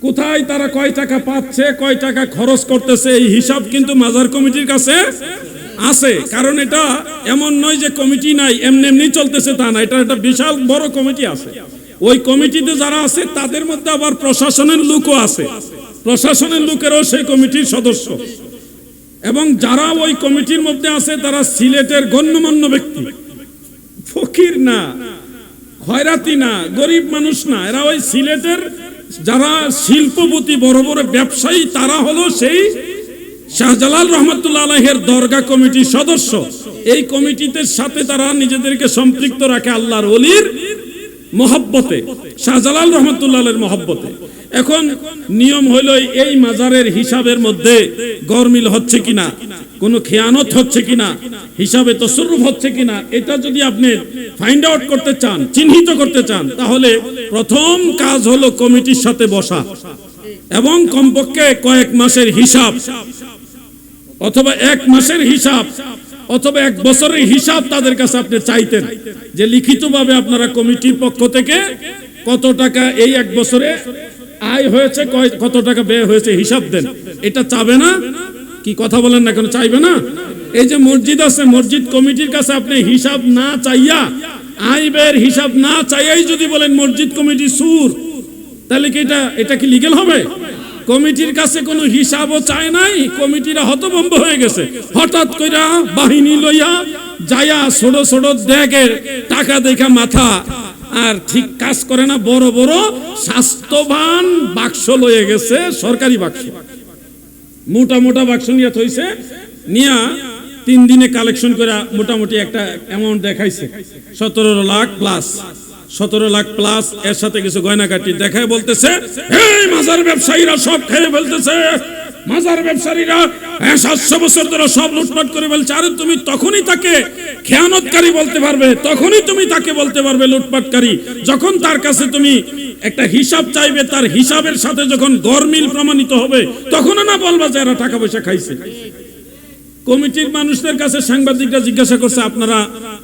কোথায় তারা কয় টাকা পাচ্ছে, কয় টাকা খরচ করতেছে, এই হিসাব কিন্তু মাজার কমিটির কাছে আছে। কারণ এটা এমন নয় যে কমিটি নাই, এমনি এমনি চলতেছে তা না, এটা একটা বিশাল বড় কমিটি আছে। ওই কমিটিতে যারা আছে তাদের মধ্যে আবার প্রশাসনের লোকও আছে, প্রশাসনের লোকেরও সেই কমিটির সদস্য। এবং যারা ওই কমিটির মধ্যে আছে তারা সিলেটের গণ্যমান্য ব্যক্তি, ফকির না, খয়রাতি না, গরিব মানুষ না, এরা ওই সিলেটের যারা শিল্পপতি বড় বড় ব্যবসায়ী, তারা হলো সেই শাহজালাল রহমাতুল্লাহ আলাইহির দরগা কমিটির সদস্য। এই কমিটিতে সাথে তারা নিজেদেরকে সম্পৃক্ত রাখে আল্লাহর ওলির মহব্বতে, শাহজালাল রহমাতুল্লাহ আলাইহির মহব্বতে। এখন নিয়ম হলো এই মাজারের হিসাবের মধ্যে গরমিল হচ্ছে কিনা, কোনো খেয়ানত হচ্ছে কিনা, হিসাবে তসররুফ হচ্ছে কিনা, এটা যদি আপনি ফাইন্ড আউট করতে চান, চিহ্নিত করতে চান, তাহলে প্রথম কাজ হলো কমিটির সাথে বসা এবং কমপক্ষে কয়েক মাসের হিসাব অথবা এক মাসের হিসাব অথবা এক বছরের হিসাব তাদের কাছে আপনি চাইতেন যে লিখিতভাবে আপনারা কমিটির পক্ষ থেকে কত টাকা এই এক বছরে আয় হয়েছে, কত টাকা ব্যয় হয়েছে হিসাব দেন। এটা চাবে না? কি কথা বলেন না কেন? চাইবে না? এই যে মসজিদ আছে, মসজিদ কমিটির কাছে আপনি হিসাব না চাইয়া, আয় ব্যয়ের হিসাব না চাইয়াই যদি বলেন মসজিদ কমিটি সুর, তাহলে কি এটা কি লিগ্যাল হবে? কমিটির কাছে কোনো হিসাবও চায় নাই, কমিটিরা হতভম্ব হয়ে গেছে। হঠাৎ কইরা বাহিনী লইয়া যায়া ছোট ছোট দেখে টাকা দেখা মাথা, আর ঠিক কাজ করে না, বড় বড় স্বাস্থ্যবান বাক্স লয়ে গেছে, সরকারি বাক্স, মোটা মোটা বাক্স নিয়ে থইছে, নিয়া 3 দিনে কালেকশন করে মোটামুটি একটা অ্যামাউন্ট দেখাইছে, 17 লাখ প্লাস, 17 লাখ প্লাস, এর সাথে কিছু গয়নাকাটি দেখায় বলতেছে এই মাজার ব্যবসায়ীরা সব খেয়ে ফেলতেছে, মাজার ব্যবসায়ীরা 700 বছর ধরে সব লুটপাট করে ফেলছে। আরে তুমি তখনই তাকে খেয়ানতকারী বলতে পারবে, তখনই তুমি তাকে বলতে পারবে লুটপাটকারী, যখন তার কাছে তুমি একটা হিসাব চাইবে, তার হিসাবের সাথে যখন গরমিল প্রমাণিত হবে, তখন না বলবা যে এরা টাকা পয়সা খাইছে। কমিটির মানুষদের কাছে সাংবাদিকরা জিজ্ঞাসা করছে আপনারা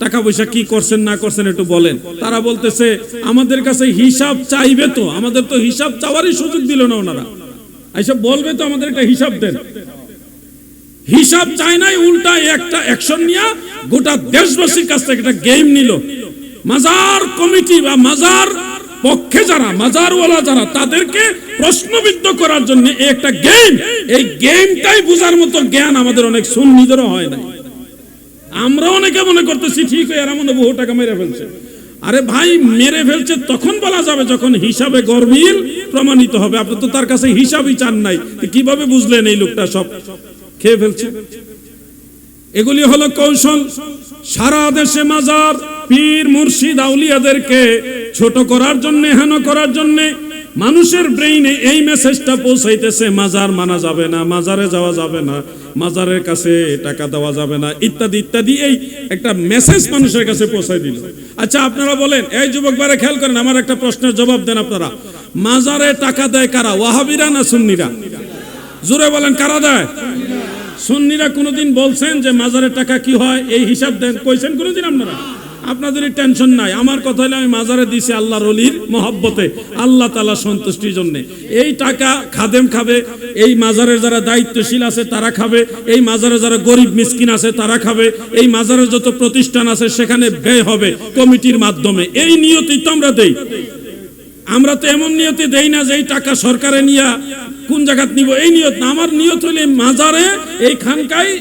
টাকা পয়সা কি করছেন না করছেন একটু বলেন। তারা বলতেছে আমাদের কাছে হিসাব চাইবে, তো আমাদের তো হিসাব চাওয়ারই সুযোগ দিল না ওনারা, এইসব বলবে তো আমাদের একটা হিসাব দেন। হিসাব চাই নাই, উল্টা একটা অ্যাকশন নিয়ে গোটা দেশবাসীর কাছ থেকে একটা গেম নিল। মাজার কমিটি বা মাজার পক্ষে যারা, মাজারওয়ালা যারা, তাদেরকে প্রশ্নবিদ্ধ করার জন্য একটা গেম, এই গেমটাই বুঝার মতো জ্ঞান আমাদের অনেক সুন্নিদেরও হয় না। আমরা অনেকে মনে করতেছি ঠিক এরা মনে বহু টাকা মেরে ফেলছে। আরে ভাই, মেরে ফেলছে তখন বলা যাবে যখন হিসাবে গরমিল প্রমাণিত হবে। আপনি তো তার কাছে হিসাবই চান নাই, কিভাবে বুঝলেন এই লোকটা সব খেয়ে ফেলছে? এগুলি হলো কৌশল। সারা দেশে মাজার, পীর, মুর্শিদ, আউলিয়াদেরকে ছোট করার জন্য, হেন করার জন্য মানুষের ব্রেইনে এই মেসেজটা পৌঁছাইতেছে মাজার মানা যাবে না, মাজারে যাওয়া যাবে না, মাজারের কাছে টাকা দেওয়া যাবে না, ইত্যাদি ইত্যাদি। এই একটা মেসেজ মানুষের কাছে পৌঁছাই দিল। আচ্ছা আপনারা বলেন, এই যুবক বারে খেয়াল করেন, আমার একটা প্রশ্নের জবাব দেন আপনারা। মাজারে টাকা দেয় কারা, ওয়াহাবিরা না সুন্নিরা? জোরে বলেন, কারা দেয়? সুন্নিরা কোনোদিন বলছেন যে মাজারের টাকা কি হয় এই হিসাব দেন? কইছেন কোনোদিন আপনারা? আপনাদের টেনশন নাই। আমার কথা হলো আমি মাজারে দিছি আল্লাহর ওলির মহব্বতে, আল্লাহ তাআলা সন্তুষ্টির জন্য। এই টাকা খাদেম খাবে, এই মাজারের যারা দায়িত্বশীল আছে তারা খাবে, এই মাজারে যারা গরিব মিসকিন আছে তারা খাবে, এই মাজারের যত প্রতিষ্ঠান আছে সেখানে ব্যয় হবে কমিটির মাধ্যমে। এই নিয়তেই তো আমরা দেই। আমরা তো এমন নিয়তে দেই না যে এই টাকা সরকারে নিয়ে কোন জায়গাত নিব, এই নিয়ত না। আমার নিয়ত হলে মাজারে, এই খানকায়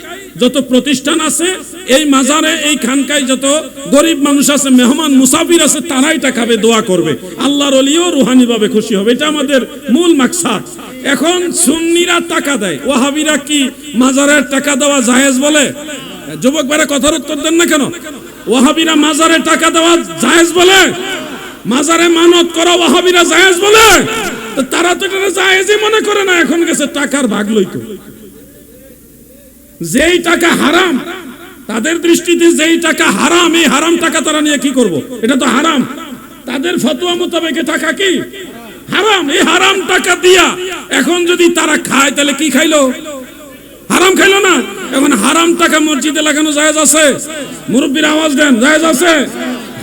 যত প্রতিষ্ঠান আছে, এই মাজারে এই খানকায় যত গরিব মানুষ আছে, মেহমান মুসাফির আছে, তারাই এটা খাবে, দোয়া করবে, আল্লাহর ওলিও রুহানি ভাবে খুশি হবে। এটা আমাদের মূল মাকসাদ। এখন সুন্নিরা টাকা দেয়, ওয়াহাবিরা কি মাজারের টাকা দেওয়া জায়েজ বলে? যুবক ভাইরা কথার উত্তর দেন না কেন? ওয়াহাবিরা মাজারে টাকা দেওয়া জায়েজ বলে? মাজারে মানত করা ওয়াহাবিরা জায়েজ বলে? তো তারা তো এটা জায়েজই মনে করে না, এখন গেছে টাকার ভাগ লইতো। যেই টাকা হারাম, তাদের দৃষ্টিতে যেই টাকা হারাম, এই হারাম টাকা তারা নিয়ে কি করব? এটা তো হারাম। তাদের ফতোয়া মোতাবেক টাকা কি হারাম। এই হারাম টাকা দিয়া এখন যদি তারা খায়, তাহলে কি খাইলো? হারাম খাইলো না? এখন হারাম টাকা মসজিদে লাগানো জায়েজ আছে? মুরব্বীরা আওয়াজ দেন, জায়েজ আছে?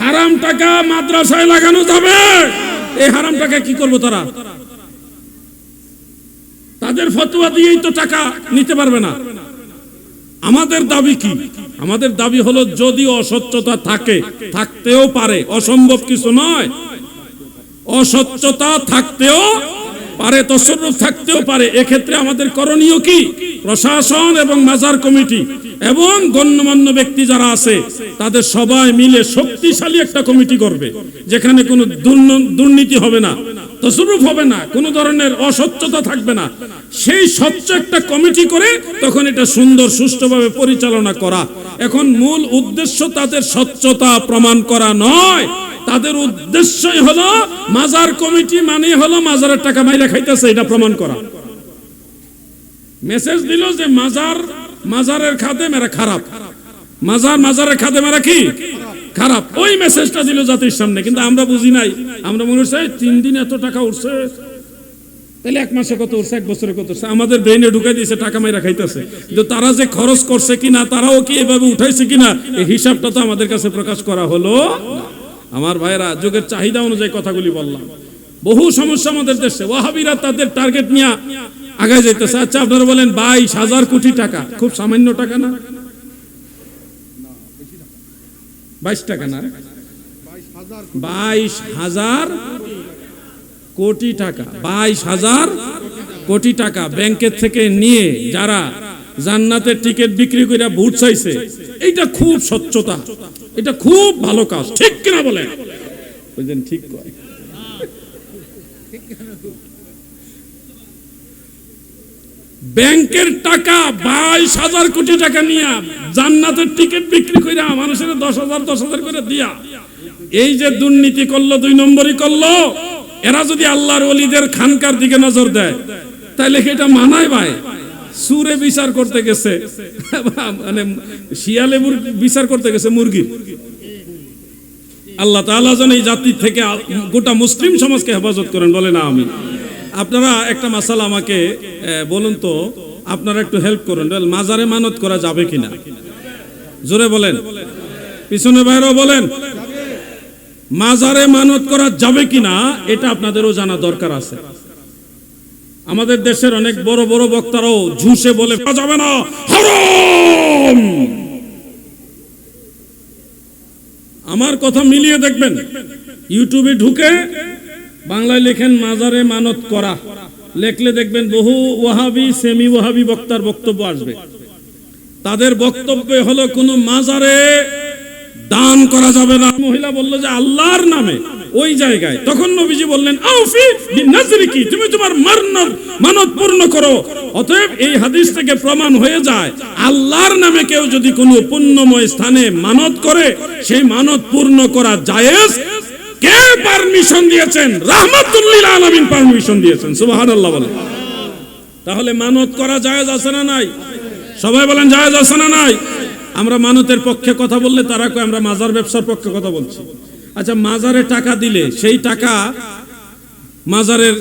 হারাম টাকা মাদ্রাসায় লাগানো যাবে? এই হারাম টাকা কি করবো তারা? তাদের ফতোয়া দিয়েই তো টাকা নিতে পারবে না। আমাদের দাবি কি? আমাদের দাবি হলো যদি অসচ্ছতা থাকে, থাকতেও পারে, অসম্ভব কিছু নয়, অসচ্ছতা থাকতেও পারে, তসররুফ থাকতেও পারে। এক্ষেত্রে আমাদের করণীয় কি? প্রশাসন এবং মাজার কমিটি এবং গণ্যমান্য ব্যক্তি যারা আছে তাদের সবাই মিলে শক্তিশালী একটা কমিটি করবে, যেখানে কোনো দুর্নীতি হবে না, তসররুফ হবে না, কোনো ধরনের অস্বচ্ছতা থাকবে না। সেই স্বচ্ছ একটা কমিটি করে তখন এটা সুন্দর সুষ্ঠুভাবে পরিচালনা করা। এখন মূল উদ্দেশ্য তাদের স্বচ্ছতা প্রমাণ করা নয়, তাদের উদ্দেশ্যই হলো মাজার কমিটি মানে হলো মাজারের টাকা মাইরা খাইতেছে, এটা প্রমাণ করা। মেসেজ দিল যে মাজারের খাদেম এরা খারাপ, মাজারের খাদেম এরা কি খারাপ, ওই মেসেজটা দিল জাতির সামনে। কিন্তু আমরা বুঝি নাই, আমরা মনে হচ্ছে 3 দিন এত টাকা উঠছে, তাহলে 1 মাসে কত উঠছে, 1 বছরে কত উঠছে, আমাদের ব্রেইনে ঢুকাই দিয়েছে টাকা মাইরা খাইতেছে। কিন্তু তারা যে খরচ করছে কিনা, তারাও কি এভাবে উঠাইছে কিনা, এই হিসাবটা তো আমাদের কাছে প্রকাশ করা হলো। আমার ভাইরা, যুগের চাহিদা অনুযায়ী কথাগুলি বললাম। বহু সমস্যা আমাদের দেশে, ওয়াহাবিরা তাদের টার্গেট নিয়ে আগায় যাইতেছে। আচ্ছা আপনারা বলেন 22,000 কোটি টাকা খুব সামান্য টাকা না? 22 টাকা না, 22,000 কোটি টাকা, 22,000 কোটি টাকা ব্যাংকের থেকে নিয়ে যারা জান্নাতের টিকিট বিক্রি করে ভোট চাইছে, এইটা খুব স্বচ্ছতা, এটা খুব ভালো কাজ, ঠিক কিনা বলেন? বুঝলেন? ঠিক কয়। ব্যাংকের টাকা 22,000 কোটি টাকা নিয়ে জান্নাতের টিকিট বিক্রি করে মানুষের 10,000 করে দিয়া, এই যে দুর্নীতি করলো, 2 নম্বরই করলো। এরা যদি আল্লাহর ওলিদের খানকার দিকে নজর দেয়, তাহলে এটা মানায় ভাই? সুরে বিচার করতে গেছে, মানে শিয়ালে বিচার করতে গেছে মুরগির। আল্লাহ তাআলা যেন এই জাতি থেকে গোটা মুসলিম সমাজকে হেফাজত করেন, বলে না আমি। আপনারা একটা মাসালা আমাকে বলুন তো, আপনারা একটু হেল্প করুন, মাজারে মানত করা যাবে কিনা? জোরে বলেন, পিছনে বাইরেও বলেন, মাজারে মানত করা যাবে কিনা এটা আপনাদেরও জানা দরকার আছে। আমাদের দেশের অনেক বড় বড় বক্তারাও ঝুঁসে বলে যাবে না, হারাম। আমার কথা মিলিয়ে দেখবেন, ইউটিউবে ঢুকে বাংলায় লেখেন মাজারে মানত করা, লেখলে দেখবেন বহু ওয়াহাবি, সেমি ওয়াহাবি বক্তার বক্তব্য আসবে। তাদের বক্তব্য হলো কোনো মাজারে দান করা যাবে না। মহিলা বলল যে আল্লাহর নামে ওই জায়গায়, তখন নবীজি বললেন আউফি বিনাজরিকি, তুমি তোমার মানত পূর্ণ করো। অতএব এই হাদিস থেকে প্রমাণ হয়ে যায়, আল্লাহর নামে কেউ যদি কোনো পুণ্যময় স্থানে মানত করে, সেই মানত পূর্ণ করা জায়েজ। কে পারমিশন দিয়েছেন? রাহমাতুল লিল আলামিন পারমিশন দিয়েছেন, সুবহানাল্লাহ বলে। তাহলে মানত করা জায়েজ আছে না নাই? সবাই বলেন জায়েজ আছে না নাই? আমরা মানতের পক্ষে কথা বললে তারা কয় আমরা মাজার ব্যবসার পক্ষে কথা বলছি। আচ্ছা, মাজারে টাকা দিলে সেই টাকা মাজারের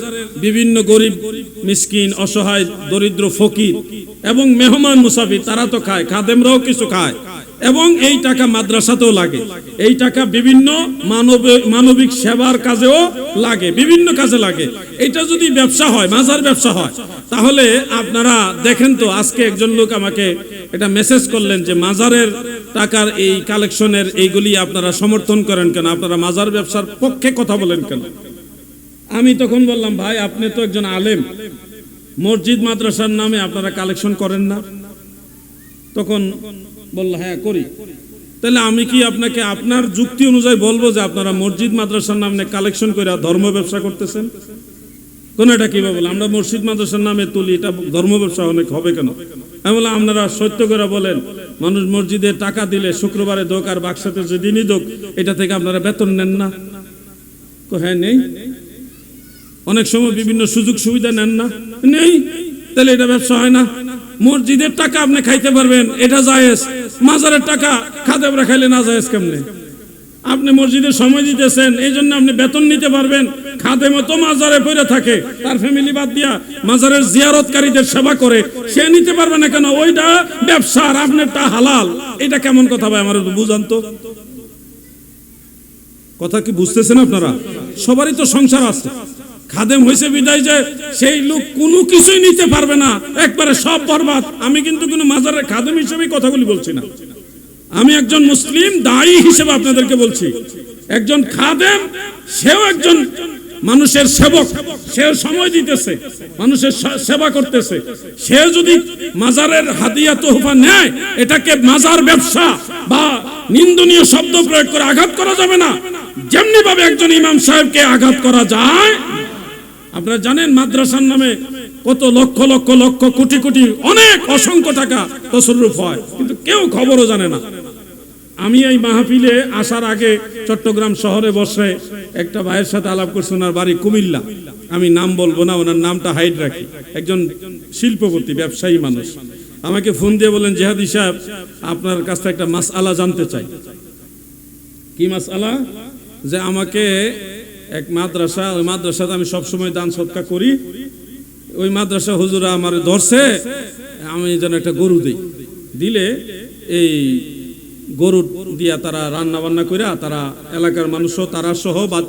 বিভিন্ন গরিব মিসকিন, অসহায়, দরিদ্র, ফকির এবং মেহমান মুসাফির তারা তো খায়, খাদেমরাও কিছু খায়। এবং এই টাকা মাদ্রাসাতেও লাগে, এই টাকা বিভিন্ন মানবিক সেবার কাজেও লাগে, বিভিন্ন কাজে লাগে। এটা যদি ব্যবসা হয়, মাজার ব্যবসা হয়, তাহলে আপনারা দেখেন তো, আজকে একজন লোক আমাকে এটা মেসেজ করলেন যে মাজারের টাকার এই কালেকশনের এইগুলি আপনারা সমর্থন করেন কেন, আপনারা মাজার ব্যবসার পক্ষে কথা বলেন কেন? আমি তখন বললাম, ভাই আপনি তো একজন আলেম, মসজিদ মাদ্রাসার নামে আপনারা কালেকশন করেন না? তখন বলল, হ্যাঁ করি। তাহলে আমি কি আপনাকে আপনার যুক্তি অনুযায়ী বলবো যে আপনারা মসজিদ মাদ্রাসার নামে কালেকশন করে ধর্ম ব্যবসা করতেছেন? কোন এটা কিভাবে বলে আমরা মসজিদ মাদ্রাসার নামে তুলি, এটা ধর্ম ব্যবসা অনেক হবে কেন? আমি বললাম, আপনারা সত্য করে বলেন, মানুষ মসজিদে টাকা দিলে শুক্রবারে দোক আর বাক্সাতে যেদিনই দোক, এটা থেকে আপনারা বেতন নেন না? হ্যাঁ নেই। অনেক সময় বিভিন্ন সুযোগ সুবিধা নেন না? নেই। তাহলে এটা ব্যবসা হয় না? মসজিদের টাকা আপনি খাইতে পারবেন, এটা জায়েজ। মাজারের টাকা খাদেমরা খাইলে না জায়েজ কেমনে? আপনি মসজিদে সময় দিতেছেন, এই জন্য আপনি বেতন নিতে পারবেন। খাদেমও তো মাজারে পড়ে থাকে, তার ফ্যামিলি বাদ দিয়া মাজারের জিয়ারতকারীদের সেবা করে, সে নিতে পারবে না কেন? ওইটা ব্যবসা আর আপনারটা হালাল। এটা কেমন কথা ভাই, আমার বুঝান তো। কথা কি বুঝতেছেন আপনারা? সবারই তো সংসার আছে। খাদেম হয়েছে বিদায় যে সেই লোক কোনো কিছুই নিতে পারবে না, একবারে সব বরবাদ। আমি কিন্তু কোনো মাজারের খাদেম হিসেবে কথাগুলি বলছি না, আমি একজন মুসলিম দায়ী হিসেবে আপনাদেরকে বলছি। একজন খাদেম, সেও একজন মানুষের সেবক, সেও সময় দিতেছে, মানুষের সেবা করতেছে। সে যদি মাজারের হাদিয়া তোহফা নেয়, এটাকে মাজার ব্যবসা বা নিন্দনীয় শব্দ প্রয়োগ করে আঘাত করা যাবে না, যেমনি ভাবে একজন ইমাম সাহেবকে আঘাত করা যায়। আপনারা জানেন মাদ্রাসার নামে কত লক্ষ লক্ষ লক্ষ কোটি কোটি অনেক অসংখ্য টাকা তসরুফ হয়, কিন্তু কেউ খবরও জানে না। আমি এই মাহফিলে আসার আগে চট্টগ্রাম শহরে বসে একটা ভাইয়ের সাথে আলাপ করছি, ওনার বাড়ি কুমিল্লা, আমি নাম বলবো না, ওনার নামটা হাইড রাখি। একজন শিল্পপতি, ব্যবসায়ী মানুষ, আমাকে ফোন দিয়ে বলেন, জিহাদি সাহেব আপনার কাছ থেকে একটা মাসআলা জানতে চাই। কি মাসআলা? যে আমাকে এক মাদ্রাসা, ওই মাদ্রাসাতে আমি সবসময় দান সদকা করি, ওই মাদ্রাসা হুজুরা আমার ধরছে, আমি যেন একটা গরু দিই, দিলে এই গরু দিয়া তারা রান্না বান্না করে তারা এলাকার মানুষও তারা সহ বা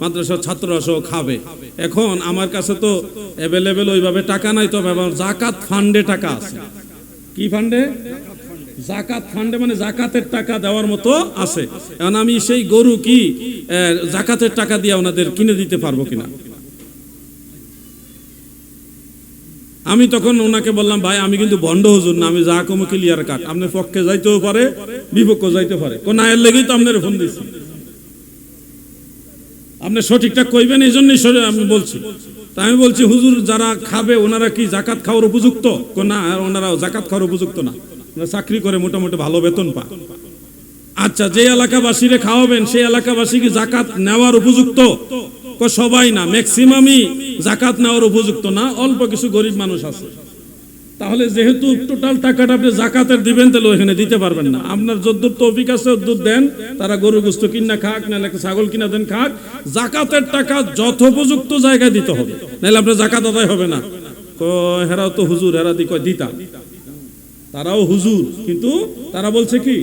মাদ্রাসার ছাত্ররা সহ খাবে। এখন আমার কাছে তো অ্যাভেলেবেল ওইভাবে টাকা নাই, তবে আমার জাকাত ফান্ডে টাকা আছে। কি ফান্ডে? জাকাত ফান্ডে, মানে জাকাতের টাকা দেওয়ার মতো আছে। এখন আমি সেই গরু কি জাকাতের টাকা দিয়ে ওনাদের কিনে দিতে পারবো কিনা? আমি তখন ওনাকে বললাম, ভাই আমি কিন্তু ভণ্ড হুজুর না, আমি যা কম ক্লিয়ার কাট, আপনার পক্ষে যাইতেও পারে বিপক্ষে যাইতে পারে, কোন আয়ের লেগেই তো আপনার ফোন দিচ্ছি। আপনি সঠিকটা কইবেন, এই জন্যই আমি বলছি। তা আমি বলছি, হুজুর যারা খাবে ওনারা কি জাকাত খাওয়ার উপযুক্ত? না, ওনারা জাকাত খাওয়ার উপযুক্ত না, চাকরি করে মোটামুটি ভালো বেতন পায়। আচ্ছা, যে এলাকাবাসীরে খাওয়াবেন সেই এলাকাবাসী কি জাকাত নেওয়ার উপযুক্ত? সবাই না, ম্যাক্সিমামই জাকাত নেওয়ার উপযুক্ত না, অল্প কিছু গরিব মানুষ আছে। তাহলে যেহেতু টোটাল টাকাটা আপনি জাকাতের দিবেন, তাহলে ওইখানে দিতে পারবেন না। আপনার যদ্দূর তৌফিক আছে ওদ্দূর দেন, তারা গরু গোস্ত কিনা খাক, নাহলে ছাগল কিনা দেন খাক, জাকাতের টাকা যথোপযুক্ত জায়গায় দিতে হবে, নাহলে আপনার জাকাত আদায় হবে না। হেরাও তো হুজুর, হেরা দি কয় দিতা, তারাও হুজুর, কিন্তু তারা বলছে কি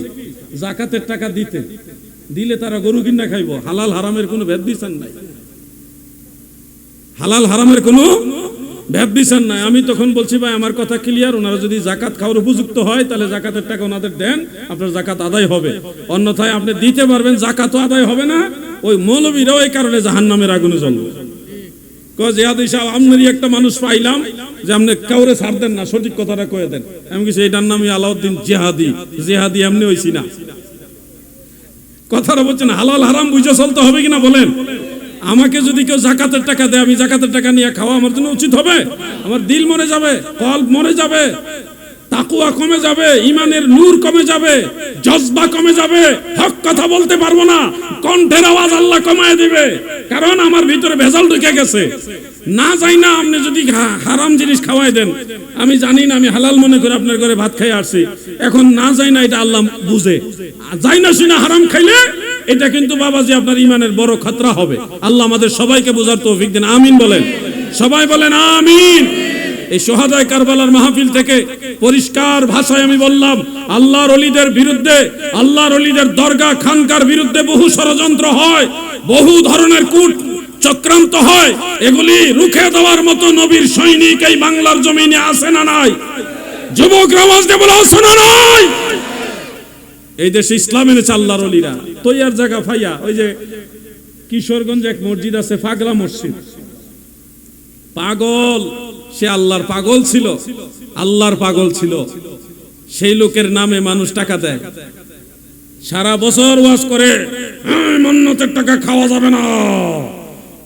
জাকাতের টাকা দিতে, দিলে তারা গরু কিনা খাইব। হালাল হারামের কোনো ভেদ বিচার নাই, হালাল হারামের কোনো ভেদ বিচার নাই। আমি তখন বলছি, ভাই আমার কথা ক্লিয়ার, ওনারা যদি জাকাত খাওয়ার উপযুক্ত হয় তাহলে জাকাতের টাকা ওনাদের দেন, আপনার জাকাত আদায় হবে। অন্যথায় আপনি দিতে পারবেন, জাকাতও আদায় হবে না, ওই মৌলবীরাও এই কারণে জাহান্নামের আগুনে জ্বলবে। জিহাদি সাহেব, আপনারই একটা মানুষ পাইলাম যে আপনি কাউরে ছাড় দেন না, সঠিক কথাটা কয়ে দেন। আমি কিছু এটার নামই আলাউদ্দিন জিহাদি, জিহাদি এমনি হইছি না। কথাটা বলছেন, হালাল হারাম বুঝে চলতে হবে কিনা বলেন? আমাকে যদি কেউ জাকাতের টাকা দেয়, আমি জাকাতের টাকা নিয়ে খাওয়া আমার জন্য উচিত হবে? আমার দিল মরে যাবে, কলব মরে যাবে, তাকওয়া কমে যাবে, ঈমানের নূর কমে যাবে, জজবা কমে যাবে, হক কথা বলতে পারবো না, কণ্ঠের আওয়াজ আল্লাহ কমায় দিবে, কারণ আমার ভিতরে ভেজাল ঢুকে গেছে। না যাই না, আপনি যদি হারাম জিনিস খাওয়াই দেন, আমি জানি না, আমি হালাল মনে করে আপনার ঘরে ভাত খাই আসছি, এখন না যাই না, এটা আল্লাহ বুঝে, যাই না শুনে হারাম খাইলে এটা কিন্তু বাবাজি আপনার ঈমানের বড় খতরা হবে। আল্লাহ আমাদের সবাইকে বোঝার তৌফিক দেন, আমিন বলেন, সবাই বলেন আমিন। এই সোহাদায়ে কারবালার মাহফিল থেকে পরিষ্কার ভাষায় আমি বললাম, আল্লাহর ওলিদের বিরুদ্ধে, আল্লাহর ওলিদের দরগা খানকার বিরুদ্ধে বহু ষড়যন্ত্র হয়, বহু ধরনের কূট চক্রান্ত হয়। এগুলি রুখে দেওয়ার মতো নবীর সৈনিক এই বাংলার জমিনে আছে না নাই? যুবকরা আওয়াজ দিয়ে বলো, আছে না নাই? এই দেশে ইসলাম এনেছে আল্লাহর ওলিরা। তৈয়ার জায়গা ফাইয়া, ওই যে কিশোরগঞ্জে এক মসজিদ আছে, পাগলা মসজিদ। পাগল, সে আল্লাহর পাগল ছিল, আল্লাহর পাগল ছিল। সেই লোকের নামে মানুষ টাকা দেয়, সারা বছর ওয়াজ করে মান্নতের টাকা খাওয়া যাবে না,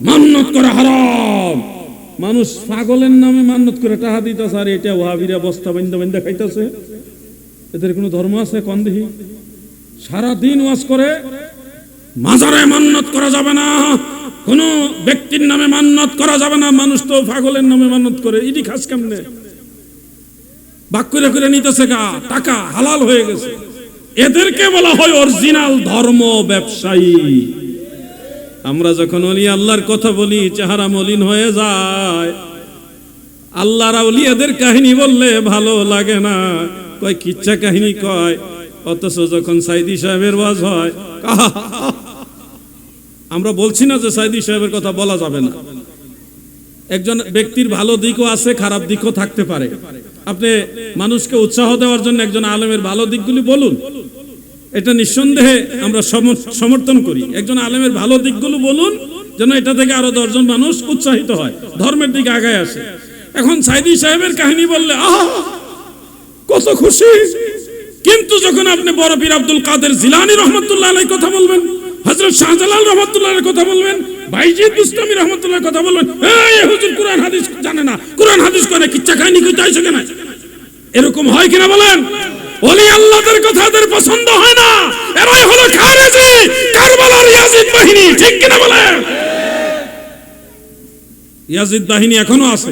মান্নত করে হারাম। মানুষ পাগলের নামে মান্নত করে টাকা দিতেছে, আর এটা ওয়াহাবিরা বস্তা বান্ধা বান্ধা খাইতেছে। এদের কোনো ধর্ম আছে কোন দেখি? সারাদিন ওয়াজ করে মাজারে মান্নত করা যাবে না, কোন ব্যক্তির নামে মান্নত করা যাবে না। মানুষ তো পাগলের নামে মান্নত করে, ইডি খাস কেমনে? বাক করে করে নিতেছে টাকা, হালাল হয়ে গেছে। এদেরকে বলা হয় অরিজিনাল ধর্ম ব্যবসায়ী। আমরা যখন ওলি আল্লাহর কথা বলি, চেহারা মলিন হয়ে যায়। আল্লাহর আউলিয়াদের কাহিনী বললে ভালো লাগে না, কয় কিচ্ছা কাহিনী কয়। অথচ যখন সাইদি সাহেবের ওয়াজ হয়, আমরা বলছি না যে সাইদি সাহেবের কথা বলা যাবে না। একজন ব্যক্তির ভালো দিকও আছে, খারাপ দিকও থাকতে পারে। আপনি মানুষকে উৎসাহ দেওয়ার জন্য একজন আলেমের ভালো দিকগুলি বলুন, এটা নিঃসন্দেহে আমরা সমর্থন করি। একজন আলেমের ভালো দিকগুলো বলুন, যেন এটা থেকে আরো 10 জন মানুষ উৎসাহিত হয়, ধর্মের দিকে আগায় আসে। এখন সাইদি সাহেবের কাহিনী বললে কত খুশি, কিন্তু যখন আপনি বড় পীর আব্দুল কাদের জিলানী রহমাতুল্লাহ আলাইহির কথা বলবেন, হযরত শাহজালাল রহমাতুল্লাহ আলাইহির কথা বলবেন, বাইজিদ বুস্তামি রহমাতুল্লাহর কথা বলবেন, এই হুজুর কোরআন হাদিস জানে না, কোরআন হাদিস করে কিচ্ছা কাহিনী কইতে আইছে কেন? এরকম হয় কিনা বলেন? ওলি আল্লাহদের কথা এদের পছন্দ হয় না। এরাই হলো খারেজি, কারবালার ইয়াজিদ বাহিনী, ঠিক কিনা বলেন? ইয়াজিদ বাহিনী এখনো আছে।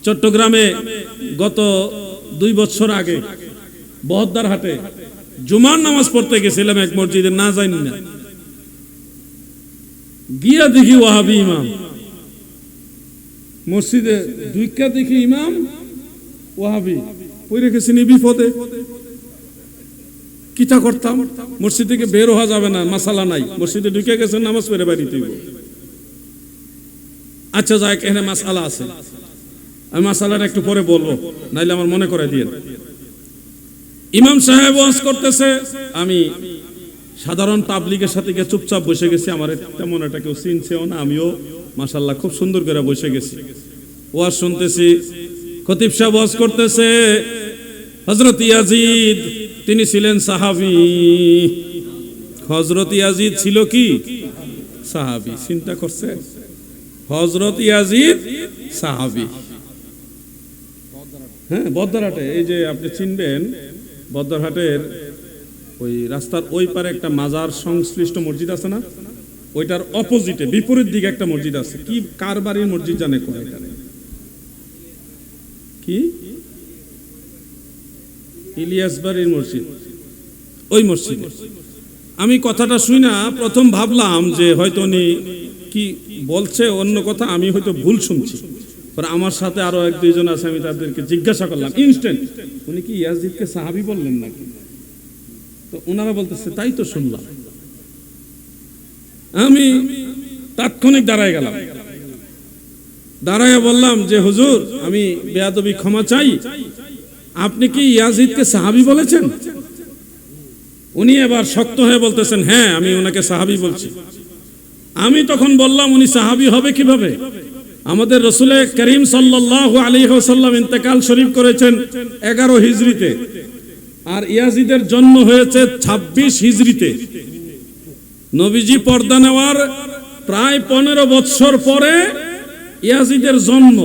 চট্টগ্রামে গত 2 বছর আগে বহদ্দার হাটে জুমার নামাজ পড়তে গেছিলাম এক মসজিদে, না জানি না, গিয়া দেখি ওয়াহাবি ইমাম মসজিদে, দুইকা দেখি ইমাম ওয়াহাবি পড়ে গেছেন বিপদে। কিতা করতাম? মসজিদ থেকে বের হওয়া যাবে না, মাসালা নাই, মসজিদে ঢুকে গেছেন, নামাজ পড়ে বাড়ি তুইব। আচ্ছা যাই, এখানে মাসালা আছে, আমি মাসালাটা একটু পরে বলবো, নাইলে আমার মনে করে দিয়ে। ইমাম সাহেব ওয়াজ করতেছে, আমি সাধারণ তাবলীগের সাথে গিয়ে চুপচাপ বসে গেছি। আমার তেমন একটা কেউ চিনছেও না, আমিও মাশাআল্লাহ খুব সুন্দর করে বসে গেছি, ওয়াজ শুনতেছি। খতিব সাহেব ওয়াজ করতেছে, হযরত ইয়াজিদ তিনি ছিলেন সাহাবী। হযরত ইয়াজিদ ছিল কি? সাহাবী। চিন্তা করছে, হযরত ইয়াজিদ সাহাবী। হ্যাঁ, বদ্দারহাটে, এই যে আপনি চিনবেন, বদ্দারহাটের ওই রাস্তার ওই পারে একটা মাজার সংশ্লিষ্ট মসজিদ আছে না, ওইটার অপোজিটে বিপরীত দিকে একটা মসজিদ আছে। কি কার বাড়ির মসজিদ জানে কোন? কি ইলিয়াস বাড়ির মসজিদ, ওই মসজিদে। আমি কথাটা শুই না প্রথম ভাবলাম যে হয়তো উনি কি বলছে অন্য কথা, আমি হয়তো ভুল শুনছি। আমার সাথে আরো 1-2 জন আছে, আমি তাদেরকে জিজ্ঞাসা করলাম ইনস্ট্যান্ট, উনি কি ইয়াজিদকে সাহাবী বললেন নাকি? তো ওনারা বলতেছে তাই তো শুনলাম। আমি তাৎক্ষণিক দাঁড়ায় গেলাম, দাঁড়ায় বললাম যে হুজুর, আমি বেয়াদবি ক্ষমা চাই, আপনি কি ইয়াজিদকে সাহাবী বলেছেন? উনি এবার শক্ত হয়ে বলতেছেন, হ্যাঁ আমি ওনাকে সাহাবী বলছি। আমি তখন বললাম, উনি সাহাবী হবে কিভাবে? আমাদের রাসূল করিম সাল্লাল্লাহু আলাইহি ওয়াসাল্লাম ইন্তেকাল শরীফ করেছেন 11 হিজরিতে, আর ইয়াজিদের জন্ম হয়েছে 26 হিজরিতে। নবীজি পর্দা নেওয়ার প্রায় 15 বছর পরে ইয়াজিদের জন্ম।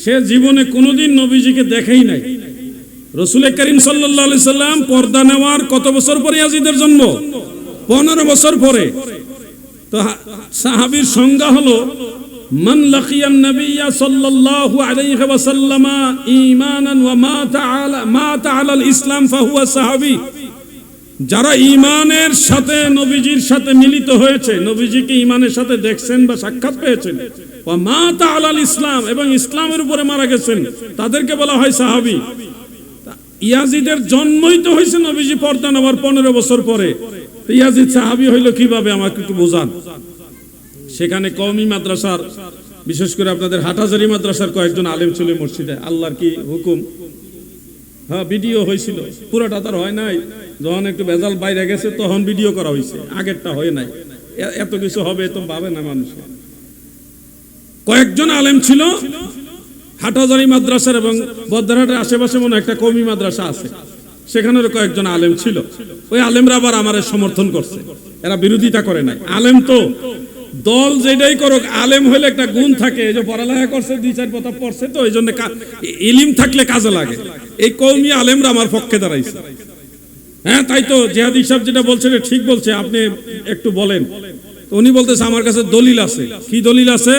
সে জীবনে কোনোদিন নবীজিকে দেখেই নাই। রাসূল করিম সাল্লাল্লাহু আলাইহি সাল্লাম পর্দা নেওয়ার কত বছর পরে ইয়াজিদের জন্ম? 15 বছর পরে। তো সাহাবীর সংজ্ঞা হলো, মান লাকিয়ান নবিয়্যা সাল্লাল্লাহু আলাইহি ওয়াসাল্লাম ঈমানান ওয়া মাতা আলাল ইসলাম ফাহুয়া সাহাবী। যারা ঈমানের সাথে নবীজির সাথে মিলিত হয়েছে, নবীজিকে ঈমানের সাথে দেখছেন বা সাক্ষাৎ পেয়েছেন, ওয়া মাতা আলাল ইসলাম, এবং ইসলামের উপরে মারা গেছেন, তাদেরকে বলা হয় সাহাবী। ইয়াজিদের জন্মই তো হয়েছে নবীজি পর্দা নেওয়ার 15 বছর পরে। ইয়াজিদ সাহাবী হইল কিভাবে, আমাকে একটু বোঝান। সেখানে কওমি মাদ্রাসার, বিশেষ করে আপনাদের হাটহাজারী মাদ্রাসার কয়েকজন আলেম ছিল মসজিদে। আল্লাহর কি হুকুম, হ্যাঁ ভিডিও হয়েছিল, পুরোটা তার হয় নাই। যখন একটু ভেজাল বাইরে গেছে তখন ভিডিও করা হয়েছে, আগেরটা হয় নাই। এত কিছু হবে তো ভাবে না মানুষ। কয়েকজন আলেম ছিল হাটহাজারী মাদ্রাসার, এবং বদ্রাহাটের আশেপাশে মনে একটা কওমি মাদ্রাসা আছে, সেখানেরও কয়েকজন আলেম ছিল। ওই আলেমরা আবার আমার সমর্থন করছে, এরা বিরোধিতা করে নাই। আলেম তো দল যেটাই করুক, আলেম হইলে একটা গুণ থাকে, এই যে পড়ালেখা করছে, 2-4 কথা পড়ছে, তো এই জন্য ইলম থাকলে কাজে লাগে। এই কওমি আলেমরা আমার পক্ষে দাঁড়াইছে। হ্যাঁ তাই তো জিহাদি সাহেব যেটা বলছেন ঠিক বলছে, আপনি একটু বলেন। উনি বলতেছে আমার কাছে দলিল আছে। কি দলিল আছে?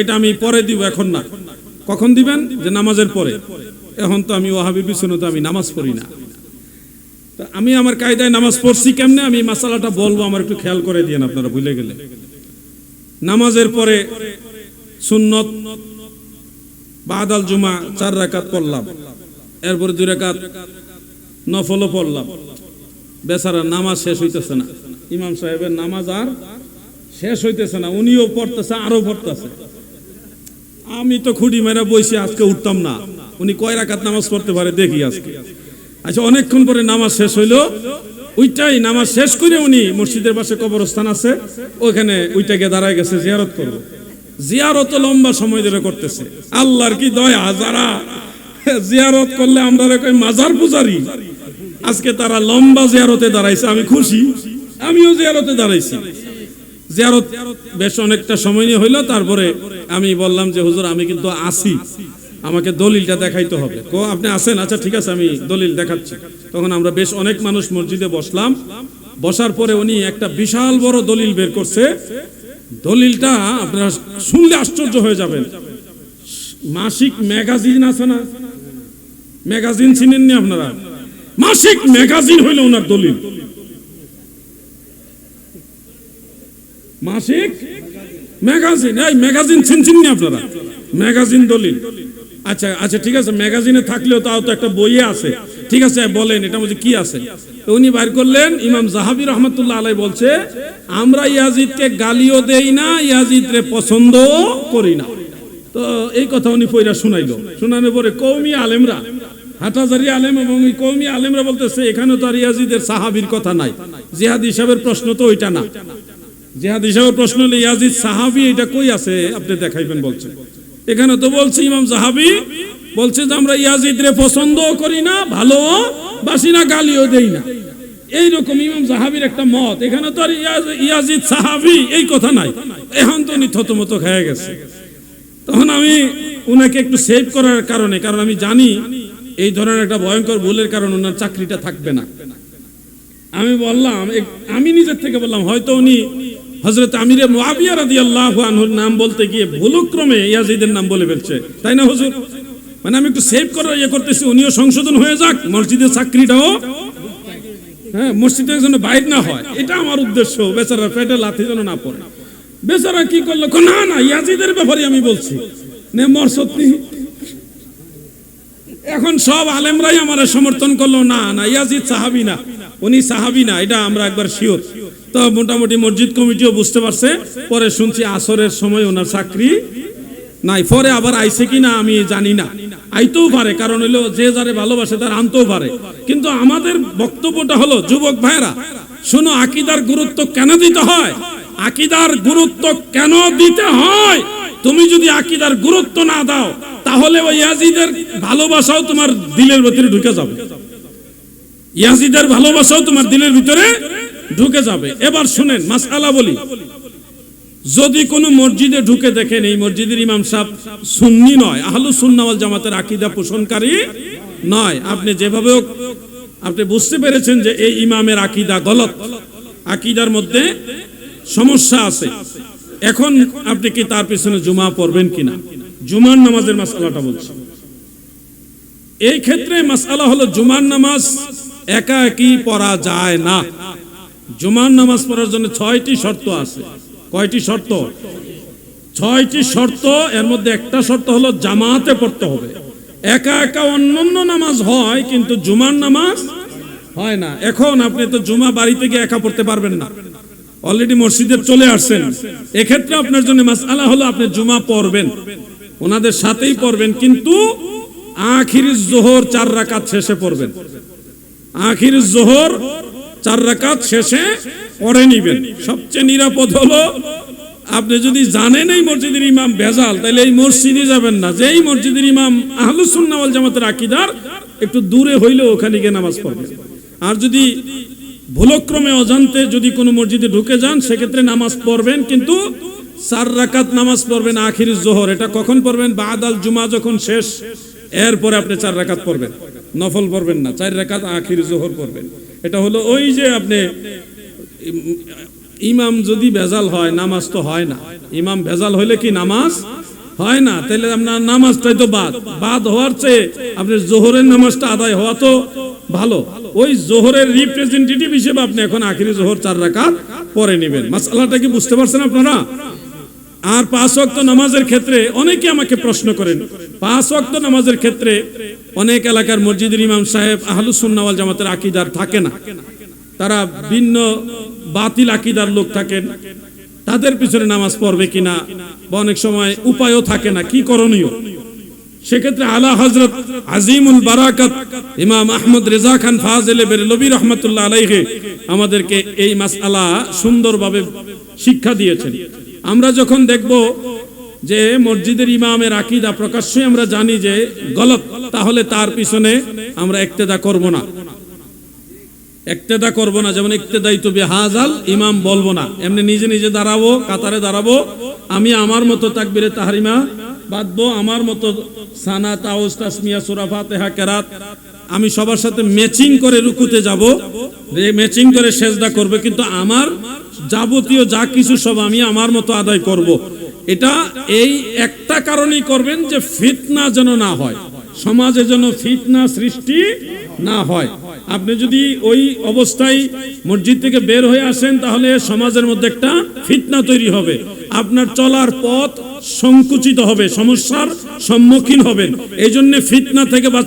এটা আমি পরে দিব, এখন না। কখন দিবেন? যে নামাজের পরে। এখন তো আমি ওয়াহাবীর পিছনে তো আমি নামাজ পড়ি না। আমি আমার কায়দায় নামাজ পড়ছি কেমনে, আমি মাসালাটা বলবো, আমার একটু খেয়াল করে দিয়েন আপনারা ভুলে গেলে। নামাজের পরে সুন্নত বাদাল জুমা 4 রাকাত পড়লাম, এরপরে 2 রাকাত নফলও পড়লাম। বেচারা নামাজ শেষ হইতেছে না, ইমাম সাহেবের নামাজ আর শেষ হইতেছে না, উনিও পড়তেছে আরো পড়তেছে। আমি তো খুঁটি মেরা বইছি, আজকে উঠতাম না। উনি কয় রাকাত নামাজ পড়তে পারে দেখি আজকে। আচ্ছা, অনেকক্ষণ পরে নামাজ শেষ হইলো, ওইটাই নামাজ শেষ করে উনি মসজিদের পাশে কবরস্থান আছে, ওইখানে ওইটা গিয়ে দাঁড়ায় গেছে জিয়ারত করবো। জিয়ারত লম্বা সময় ধরে করতেছে। আল্লাহর কি দয়া, যারা জিয়ারত করলে আমরা কই মাজার পূজারি, আজকে তারা লম্বা জিয়ারতে দাঁড়াইছে। আমি খুশি, আমিও জিয়ারতে দাঁড়াইছি। জিয়ারত বেশ অনেকটা সময় নিয়ে হইলো। তারপরে আমি বললাম যে হুজুর আমি কিন্তু আসি, আমাকে দলিলটা দেখাইতে হবে। আপনি আসেন? আচ্ছা ঠিক আছে, আমি দলিল দেখাচ্ছি। তখন আমরা বেশ অনেক মানুষ মসজিদে বসলাম। বসার পরে উনি একটা বিশাল বড় দলিল বের করছে। দলিলটা আপনারা শুনলে আশ্চর্য হয়ে যাবেন। মাসিক ম্যাগাজিন আছে না, ম্যাগাজিন চিনেননি আপনারা? মাসিক ম্যাগাজিন হইল ওনার দলিল। মাসিক ম্যাগাজিন, এই ম্যাগাজিন চিনছেননি আপনারা? ম্যাগাজিন দলিল। আচ্ছা আচ্ছা ঠিক আছে, ম্যাগাজিনে থাকলেও তাও তো একটা বইয়ে আছে। ঠিক আছে বলেন এটা মধ্যে কি আছে? তো উনি বাইর করলেন, ইমাম যাহাবী রাহমাতুল্লাহ আলাইহি বলছে, আমরা ইয়াজিদকে গালিও দেই না, ইয়াজিদরে পছন্দ করি না। তো এই কথা উনি পয়রা শুনাইলো। শোনানোর পরে কওমি আলেমরা, হাটহাজারী আলেম এবং ওই কওমি আলেমরা বলতেছে এখানে তো আর ইয়াজিদের সাহাবীর কথা নাই। জিহাদি সাহেবের প্রশ্ন তো ওইটা না। জিহাদি সাহেবের প্রশ্ন হলো ইয়াজিদ সাহাবী, এটা কই আছে আপনি দেখাইবেন বলছে। এখানে তো বলছে ইমাম যাহাবী বলছে যে আমরা ইয়াজিদরে পছন্দ করি না, ভালো বাসি না, গালিও দেই না। এইরকম ইমাম যাহাবীর একটা মত। এখানে তো আর ইয়াজিদ সাহাবী এই কথা নাই। এখন তো উনি থতমত খেয়ে গেছে। তখন আমি উনাকে একটু সেভ করার কারণে, কারণ আমি জানি এই ধরনের একটা ভয়ঙ্কর ভুলের কারণে ওনার চাকরিটা থাকবে না, আমি বললাম, আমি নিজের থেকে বললাম হয়তো উনি হযরত আমিরে মুআবিয়া রাদিয়াল্লাহু আনহুর নাম বলতে গিয়ে ভুলক্রমে ইয়াজিদের নাম বলে ফেলছে, তাই না হুজুর? মানে আমি একটু সেভ করার করতেছি, উনিও সংশোধন হয়ে যাক, মসজিদের চাকরিটাও হ্যাঁ মসজিদের জন্য বাইর না হয়, এটা আমার উদ্দেশ্য। বেচারা পেটে লাথি যেন না পড়ে। বেচারা কি করলো, না না ইয়াজিদের ব্যাপারে আমি বলছি নে মরসতি। এখন সব আলেমরাই আমার সমর্থন করলো, না না ইয়াজিদ সাহাবী না, উনি সাহাবী না, এটা আমরা একবার শিওর। তো মোটামুটি মসজিদ কমিটিও বুঝতে পারছে। পরে শুনছি আসরের সময় ওনার চাকরি নাই। পরে আবার আইছে কিনা আমি জানি না, আইতেও পারে, কারণ হইলো যে যারে ভালোবাসে তার আনতেও পারে। কিন্তু আমাদের বক্তব্যটা হলো, যুবক ভাইরা শোনো, আকীদার গুরুত্ব কেন দিতে হয়? আকীদার গুরুত্ব কেন দিতে হয়? তুমি যদি আকীদার গুরুত্ব না দাও, তাহলে ওই ইয়াজিদের ভালোবাসাও তোমার দিলের ভিতরে ঢুকে যাবে। ইয়াজিদের ভালোবাসাও তোমার দিলের ভিতরে ঢুকে যাবে। এবার শুনেন, মাসআলা বলি। যদি কোনো মসজিদে ঢুকে দেখেন এই মসজিদের ইমাম সাহেব সুন্নি নয়, আহলুস সুন্নাহ ওয়াল জামাতের আকীদা পোষণকারী নয়, আপনি যেভাবে আপনি বুঝতে পেরেছেন যে এই ইমামের আকীদা গলত, আকীদার মধ্যে সমস্যা আছে। এখন আপনি কি তার পিছনে জুমা পড়বেন কিনা? জুমার নামাজের মাসআলাটা বলছি। এই ক্ষেত্রে মাসআলা হলো, জুমার নামাজ একা একই পড়া যায় না। জুমার নামাজ পড়ার জন্য 6টি শর্ত আছে। কয়টি শর্ত? 6টি শর্ত, এর মধ্যে একটা শর্ত হলো জামাতে পড়তে হবে। একা একা অন্যান্য নামাজ হয় কিন্তু জুমার নামাজ হয় না। এখন আপনি তো জুমা বাড়িতে গিয়ে একা পড়তে পারবেন না, অলরেডি মসজিদে চলে আসছেন। এক্ষেত্রে আপনার জন্য মাসআলা হলো আপনি জুমা পড়বেন, ওনাদের সাথেই পড়বেন, কিন্তু আখির জোহর 4 রাকাত শেষে পড়বেন। আখির জোহর 4 রাকাত শেষে পড়ে নিবেন। সবচেয়ে নিরাপদ হলো আপনি যদি জানেন এই মসজিদের ইমাম ভেজাল, তাহলে এই মসজিদে যাবেন না। যেই মসজিদের ইমাম আহলুস সুন্নাহ ওয়াল জামাতের আকীদার, একটু দূরে হইলেও ওখানে গিয়ে নামাজ পড়বেন। আর যদি ভুলক্রমে অজান্তে যদি কোনো মসজিদে ঢুকে যান, সেক্ষেত্রে নামাজ পড়বেন, কিন্তু 4 রাকাত নামাজ পড়বেন আখির জোহর। এটা কখন পড়বেন? বাদাল জুমা যখন শেষ, এরপরে আপনি 4 রাকাত পড়বেন, নফল পড়বেন না, 4 রাকাত আখির জোহর পড়বেন। এটা হলো ওই যে আপনি ইমাম যদি ভেজাল হয় নামাজ তো হয় না। ইমাম ভেজাল হইলে কি নামাজ হয় না? তাহলে আপনার নামাজটাই তো বাদ হওয়ার চেয়ে আপনার জোহরের নামাজটা আদায় হওয়া তো ভালো। ওই জোহরের রিপ্রেজেন্টেটিভ হিসেবে আপনি এখন আখিরি জোহর 4 রাকাত পড়ে নেবেন। মাসআলাটা কি বুঝতে পারছেন আপনারা? আর 5 ওয়াক্ত নামাজের ক্ষেত্রে অনেকে আমাকে প্রশ্ন করেন, 5 ওয়াক্ত নামাজের ক্ষেত্রে অনেক এলাকার মসজিদের ইমাম সাহেব আহলুস সুন্নাহ ওয়াল জামাতের আকীদার থাকে না, তারা ভিন্ন বাতিল আকীদার লোক থাকেন। তাদের পিছনে নামাজ পড়বে কিনা, বা অনেক সময় উপায়ও থাকে না, কি করণীয়? সেক্ষেত্রে আলা হযরত আজিমুল বারাকাত ইমাম আহমদ রেজা খান ফাজিলে বেরলভী রাহমাতুল্লাহ আলাইহি আমাদেরকে এই মাসআলা সুন্দরভাবে শিক্ষা দিয়েছেন। আমরা যখন দেখব যে মসজিদের ইমামের আকীদা প্রকাশ্যে আমরা জানি যে গলত, তাহলে তার পিছনে আমরা ইক্তেদা করব না। ইক্তেদা করব না, যেমন ইক্তেদাইতু বিহাযাল ইমাম বলবো না, এমনি নিজে নিজে দাঁড়াবো, কাতারে দাঁড়াবো, আমি আমার মতো তাকবীরে তাহরিমা বাঁধবো, আমার মতো সানা তাউস তাসমিয়া সূরা ফাতিহা কেরাত, আমি সবার সাথে ম্যাচিং করে রুকুতে যাব, ম্যাচিং করে সেজদা করব, কিন্তু আমার যাবতীয় যা কিছু সব আমি আমার মতো আদায় করব। এটা এই একটা কারণেই করবেন যে ফিতনা যেন না হয়, সমাজে যেন ফিতনা সৃষ্টি না হয়। আপনি যদি ওই অবস্থায় মসজিদ থেকে বের হয়ে আসেন, তাহলে সমাজের মধ্যে একটা ফিতনা তৈরি হবে, আপনার চলার পথ সংকুচিত হবে, সমস্যার সম্মুখীন হবেন। এই জন্য ফিতনা থেকে